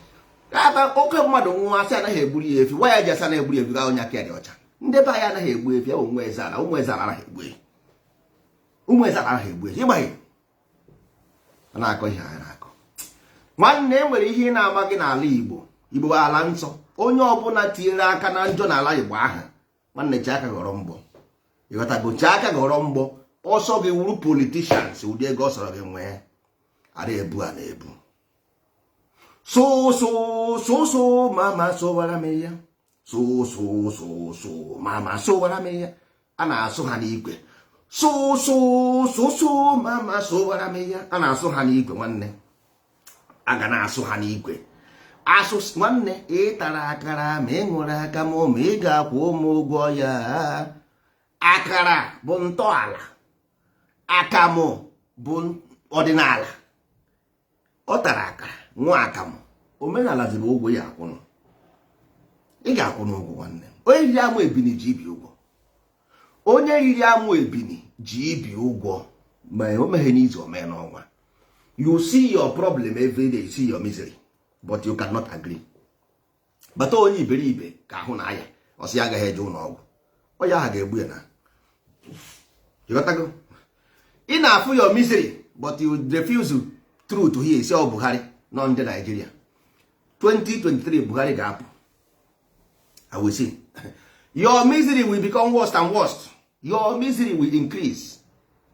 Oke mmadụ nwa asị anaghị egburu ya efi, nwa ya ji asa na-egburu efi ga onye aka ya dị ọcha. Ndị be anyị anaghị egbu efi, ya bụ ụmụ eze ala anaghị egbu efi. Ịgbaghị na-akọ ihe anyị na-akọ. Nwanne enwere ihe ị na-ama gị n'ala Igbo bụ ala nsọ. Onye ọbụla tinyere aka na njọ n'ala Igbo aha nwanne chi aka ghọrọ mgbọ. Ịghọtago, chi aka ghọrọ mgbọ. Ọsọ gị wuru politicians ụdị ego ọ sọrọ gị nwee ara ebu a na-ebu. So mama sowara m ya. So mama sowara m ya. A na-asụ ha n'igwe. So mama sowara m ya. A na-asụ ha n'igwe nwanne. A ga na-asụ ha n'igwe. Asụ nwanne ịtara akara ma ị ṅụrụ aka m ma ị ga-akwụ ụmụ ụgwọ ya. Akara bụ ntọala, akamụ bụ ọdịnala. Ọ tara akara nwa akamụ, omenala ziri ụgwọ ya akwụnụ. Ị ga-akwụ n'ụgwọ nwanne. Onye riri amụ ebini ji ibi ụgwọ. Onye riri amụ ebini ji ibi ụgwọ ma o meghe n'izu o mee n'ọnwa. You see your problem every day, you see your misery, but you cannot agree. Bata onye iberibe ka ahụ na ya ọsị agaghị eje ụlọ ọgwụ, ọ ya ha ga-egbu ya na. Ịghọtago? Ị na-afụ your misery but you refuse truth to hear. Isi ọ Buhari nọ ndị Nigeria 2023 Buhari ga-apụ. I will see. Your misery will become worse and worse. Your misery will increase.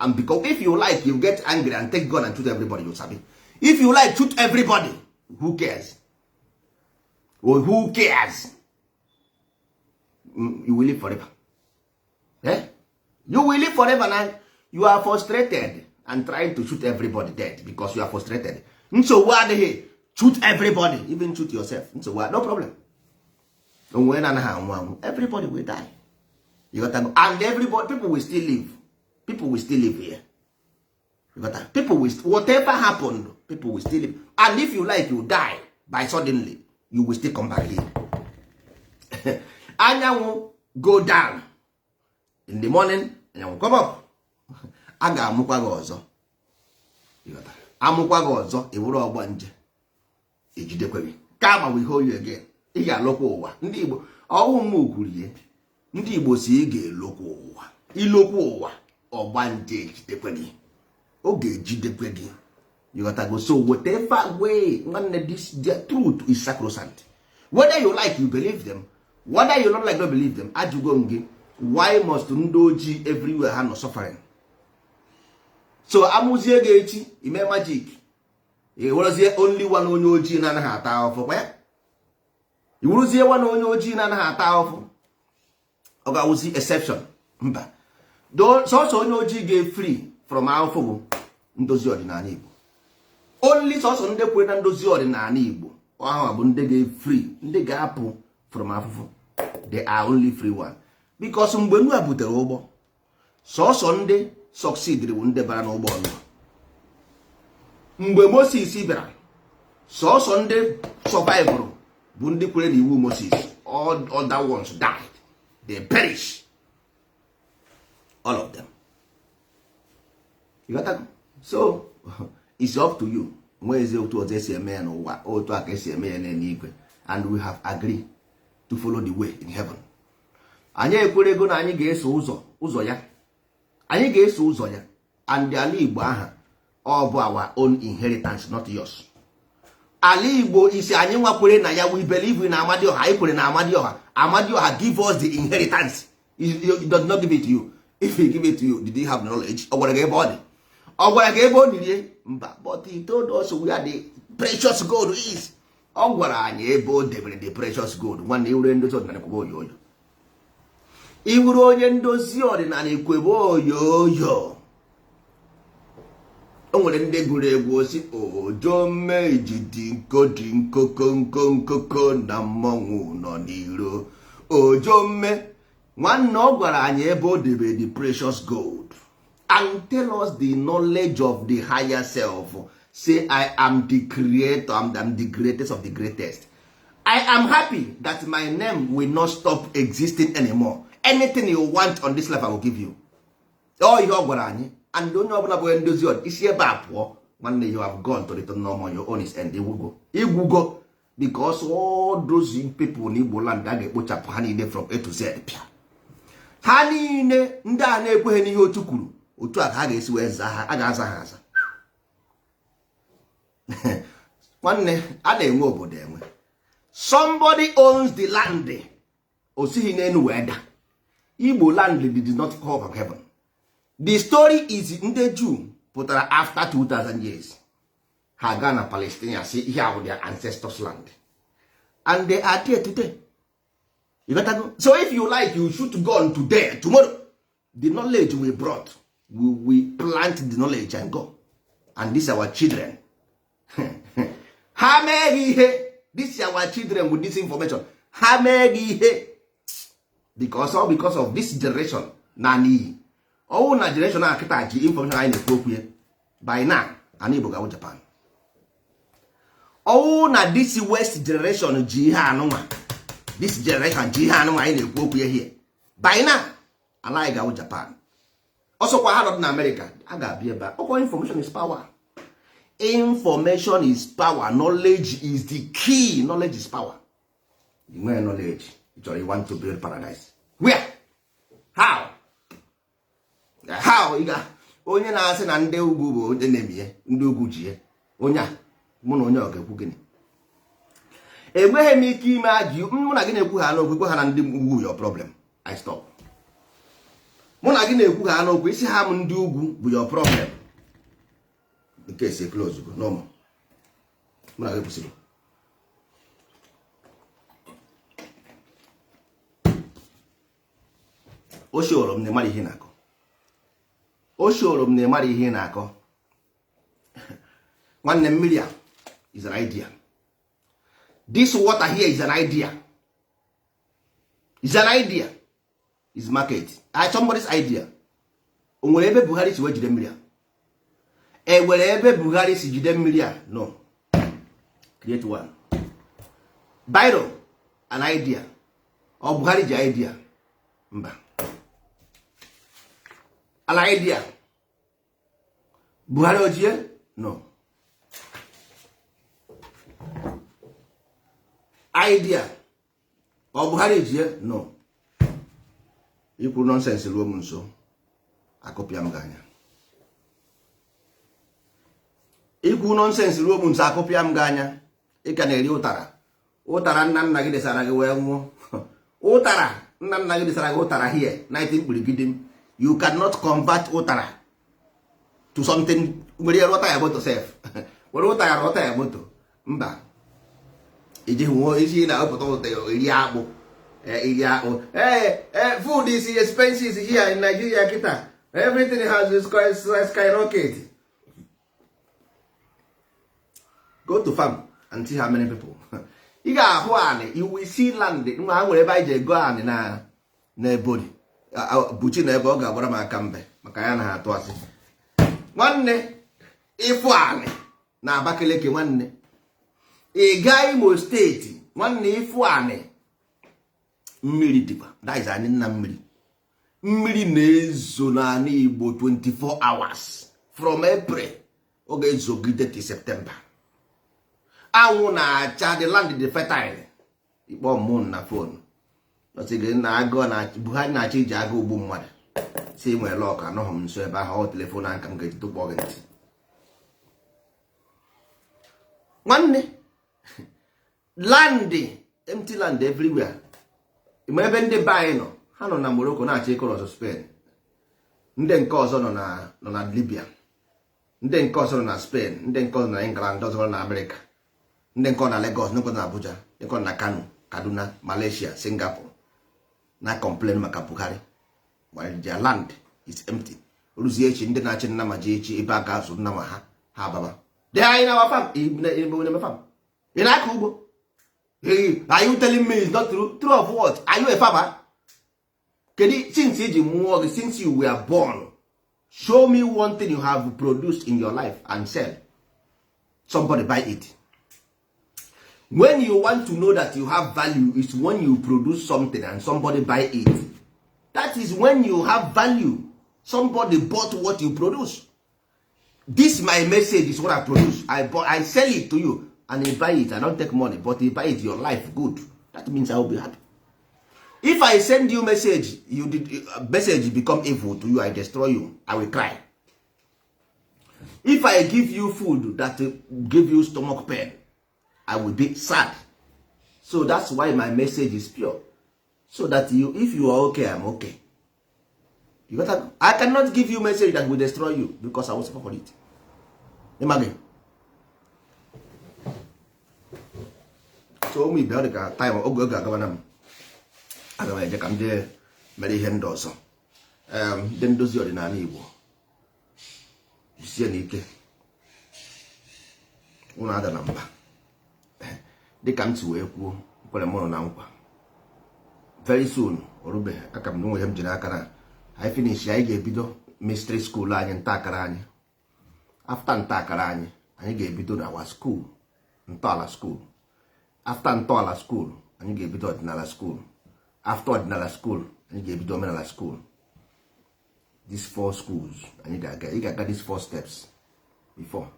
And because if you like, you get angry and take gun and shoot everybody, you sabi. If you like, shoot everybody. Who cares? Or who cares? You will live forever. Eh? You will live forever now. You are frustrated and trying to shoot everybody dead because you are frustrated. So what the hell? Shoot everybody, even shoot yourself. So what? No problem. Everybody will die. You got to, and everybody, people will still live. People will still live here. You got that? People will, whatever happened, people will still live. And if you like, you die by suddenly, you will still come back here. Anyanwụ go down in the morning, anyanwụ come up. A ga-amụkwa gị ọzọ. Amụkwa gị ọzọ, ewuru ọgba nje. Ejidekwe gị. Kama we hold you again. Ị ga-alọkwa ụwa. Ndị Igbo, ọhụụ m kwuru ihe. Ndị Igbo si ị ga-elokwa ụwa. Ilokwa ụwa, ọgba nje ejidekwe gị. Ọ ga-ejidekwe gị. You got to go. So whatever way, the truth is sacrosanct. Whether you like, you believe them. Whether you don't like, don't believe them. Ajugongi, why must Ndoji everywhere have no suffering? So amuzie gechi, ime magic. It was the only one on your gene and a half hour for where? You will see one on your gene and a half hour. Okay, I will see exception. Though so no G gave free from our football. Ndozi ordinary Igbo. Only so ndị kwere na ndozi ọdịnala Igbo ahụ bụ ndị ga-free, ndị ga-apụ from afụfụ. They are only free one. Because mgbe Noah butere ụgbọ, sọsọ ndị succeed bụ ndị bara n'ụgbọ Noah. Mgbe Moses bịara, sọsọ ndị survive bụ ndị kwere n'iwu Moses. All other ones died. They perish. All of them. You got that? So it's up to you. Nweze otu ọzọ esi eme ya n'ụwa, otu aka esi eme ya n'eluigwe, and we have agreed to follow the way in heaven. Anyị ekwerego na anyị ga-eso ụzọ ya. Anyị ga-eso ụzọ ya, and ala Igbo aha ọ bụ our own inheritance, not yours. Ala Igbo isi anyị nwakwere na ya. We believe in Amadioha. Anyị kwere na Amadioha. Amadioha give us the inheritance. He does not give it to you. If he give it to you, did he have knowledge? Ọ gwara gị ebe ọ dị? ọ gwara ka ebe o nirie mba, but he told us where the precious gold is. Ọ gwara anyị ebe o debere the precious gold. Nwanne iwere ndozi ọdịnala kwebe oyoyo, iwere onye ndozi ọdịnala ekwebe oyoyo. O nwere ndị gụrụ egwu osi ojome ijidi nko dị nkoko na mmọnwụ nọ n'iro. Ojome nwanne ọ gwara anyị ebe o debere the precious gold and tell us the knowledge of the higher self. Say I am the creator, I'm the greatest of the greatest. I am happy that my name will not stop existing anymore. Anything you want on this life I will give you. Oh, ihe ọ gwara anyị. And onye ọbụla bụ ndozi ọdị isi ebe a pụọ nwanne, you have gone to return normal, your own is end. Igwugo because all those people in Igbo land a ga-ekpochapụ ha niile from A to Z pịa ha niile. Ndị a na-ekweghị n'ihe otu kwuru, otu a ka ha ga-esi wee zaa ha, a ga-aza ha aza. Nwanne a na-enwe obodo enwe. Somebody owns the land, o sighi n'elu wee da. Igbo land did not come from heaven. The story is ndị Jew pụtara after 2000 years. Ha gaa na Palestine say here are their ancestors land and they are there today. You got to go. So if you like, you should go on today, tomorrow. The knowledge we brought, we plant the knowledge and go. And this is our children. Ha meghị ihe. This is our children with this information. Ha meghị ihe. Because of this generation na n'iyi. Ọwụ na generation a kịta ji information anyị na-ekwu okwu ya. By now, anyị Igbo gawo Japan. Ọwụ na this West generation ji ihe anụnwa. This generation ji ihe anụnwa anyị na-ekwu okwu ya here. By now, anyị gawo Japan. Ọsọkwa ha nọ na America, a ga-abịa ebe a. Ọkwa information is power. Information is power. Knowledge is the key. Knowledge is power. You know knowledge. You want to build paradise. Where? How? How? Onye na-asị na ndị ugwu bụ onye na-emie, ndị ugwu ji ya. Onye a, mụ na onye ọ ga-ekwu gịnị? Enweghị m ike ime ajụ, mụ na gị na-ekwu ha n'okwu ha na ndị ugwu your problem. I stop. Mụ na gị na-ekwu ha n'okwu isi ha m ndị ugwu bụ your problem. The case is closed. No more. Mụ na gị kwụsịrị. O shoro m na ịmara ihe na-akọ. O shoro m na ịmara ihe na-akọ. Nwanne mmiri a is an idea. This water here is an idea. It's an idea. It's market. Somebody's idea. O nwere ebe Buhari si wee jide mmiri a? E nwere ebe Buhari si jide mmiri a? No. Create one. Biro, an idea. Or Buhari ji idea? Mba. An idea. Buhari ojie? No. Idea. Or Buhari ojie? No. Ikwu nonsense ruo m nso. Akọpịa m ganya. Ikwu nonsense ruo m nso akọpịa m ganya. Ị ka na-eri ụtara. Ụtara nna gị desara gị wee nwụọ. Ụtara nna gị desara gị ụtara here. 19 kpirigide m. You cannot convert ụtara to something. Were ya rọta ya moto sef. Were ụtara ya rọta ya moto. Mba. Iji hụọ isi na-apụta ụtọ iri akpụ. Food is expensive here in Nigeria kita. Everything has skyrocket. Go to farm and see how many people. You got one, you will see land. Nwa nwere ebe anyị go ani na ebodi. Buchi na ebe ọ ga-agbara m aka mbe maka ya na ha atụ asị. Nwanne ịfụ ani na Abakaliki nwanne. Ị gaa Imo steeti nwanne ịfụ ani. Mmiri dịkwa. That is anyị nna mmiri. Mmiri na-ezo n'ala Igbo 24 hours from April. Ọ ga-ezogide till September. Anwụ na-acha, the land dị fertile. Ikpọ mmụọ na phone. Ọsịgị na agụ na Buhari na-achọ iji agụ ugbu mmadụ. Si nwere lọk anọghị m nso ebe ahụ, ọ telefon aka m ga-eji tụkpọ gị ntị. Nwanne land, empty land everywhere. Ime ebe ndị be anyị nọ, ha nọ na Morocco na-achọ ịkọrọ ọzọ Spain. Ndị nke ọzọ nọ na Libya. ndị nke ọzọ nọ na Spain, ndị nke ọzọ na England, ndị ọzọ nọ na America, ndị nke na Lagos, ndị nke na Abuja, ndị nke na Kano, Kaduna, Malaysia, Singapore na complain maka Buhari while their land is empty. Ruzie echi ndị na-achị nna ma ji echi ebe aka azụ nna ma ha ababa. They are in our farm. In a farm. In Akubo. Hey, are you telling me it's not true? True of what? Are you a farmer? Since you were born, show me one thing you have produced in your life and sell. Somebody buy it. When you want to know that you have value, is when you produce something and somebody buy it. That is when you have value. Somebody bought what you produce. This my message is what I produce. I sell it to you and you buy it. I don't take money, but you buy it, your life good. That means I will be happy. If I send you message, message become evil to you, I destroy you, I will cry. If I give you food that give you stomach pain, I will be sad. So that's why my message is pure. So that if you are okay, I'm okay. I cannot give you message that will destroy you because I will suffer for it. Imagine. So me be the time ogo ga-agaba m. Aga m eje ka m jee mere ihe ndị ọzọ. Ndị ndozi ọdịnala Igbo. Sie n'ike. Unu ada na mba. Dịka m si wee kwuo, kwere m na nkwa. Very soon, orube aka m nwe ihe m ji n'aka na I finish anyị ga-ebido mystery school anyị ntakara anyị. After ntakara anyị ga-ebido na our school, ntọala school. After ntọala school, anyị ga-ebido ọdịnala school. After ọdịnala school, anyị ga-ebido omenala school. These 4 schools, anyị ga-aga these 4 steps before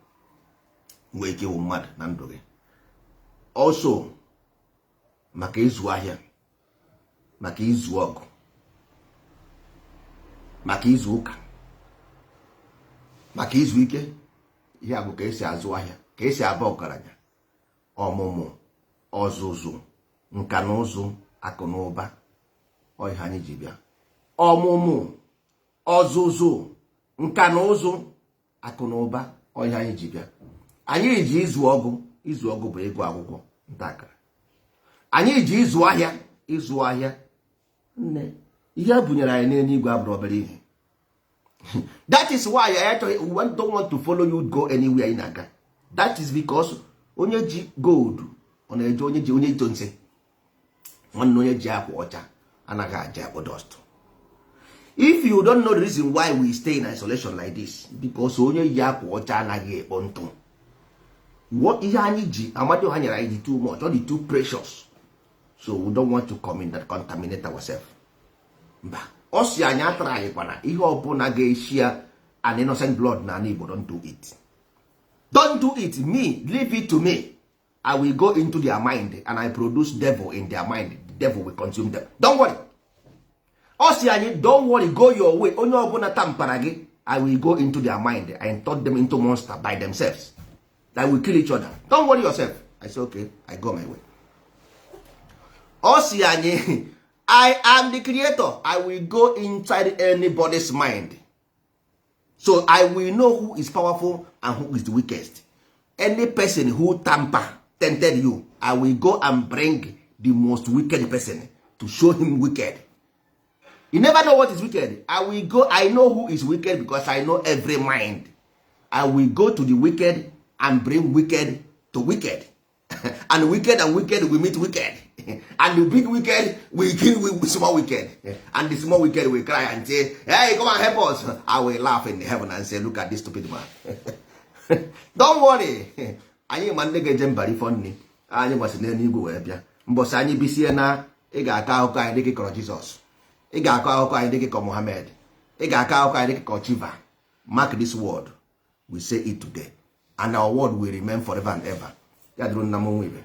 nwee ike ịwụ mmadụ na ndụ gị. Also, maka ịzụ ahịa, maka ịzụ ọgụ, maka izu ụka, maka izu ike, ihe bụ ka esi azụ ahịa, ka esi aba ọgaranya, ọmụmụ, ọzụzụ, nka na ụzụ, akụ na ụba. Ọ ihe anyị ji bịa. Ọmụmụ, ọzụzụ, nka na ụzụ, akụ na ụba. Ọ ihe anyị ji bịa. Anyị ji izu ọgụ bụ ego akwụkwọ ntakịrị. Anyị ji izu ahịa, nne ihe bunyere anyị n'eluigwe abụrụ obere ihe. That is why we don't want to follow you go anywhere in aga. That is because onye ji gold ọ na-eje onye ito nse. Nwanne onye ji akwa ọcha anaghị aja akpọ dust. If you don't know the reason why we stay in isolation like this, because onye ji akwa ọcha anaghị ekpo ntụ. Ihe anyị ji amadi ha nyere anyị too much, or the too precious. So we don't want to contaminate ourselves. Mba, ọ si anyị atara anyị kwana ihe ọbụla ga-eshia an innocent blood na Igbo. Don't do it. Don't do it. Me, leave it to me. I will go into their mind and I produce devil in their mind. The devil will consume them. Don't worry. Ọ si anyị, don't worry, go your way. Onye ọbụla tampara gị, I will go into their mind and turn them into monster by themselves. That will kill each other. Don't worry yourself. I say, okay, I go my way. Ọ si anyị, I am the creator. I will go inside anybody's mind. So I will know who is powerful and who is the weakest. Any person who tempted you, I will go and bring the most wicked person to show him wicked. You never know what is wicked. I know who is wicked because I know every mind. I will go to the wicked and bring wicked to wicked. And wicked will meet wicked. And the big wicked will kill with small wicked. And the small wicked will cry and say, hey, come and help us. I will laugh in heaven and say, look at this stupid man. Don't worry. Anyị ma ndị ga-eje mba rifọ nni. Anyị gbasi n'eluigwe wee bịa. Mbọsị anyị bisie na ị ga-akọ akụkọ anyị dịka kọrọ Jizọs. Ị ga-akọ akụkọ anyị dịka kọrọ Mohammed. Ị ga-akọ akụkọ anyị dịka kọrọ Chiva. Mark this word. We say it today. And our word will remain forever and ever. Ya dịrị nna m nwe ibe.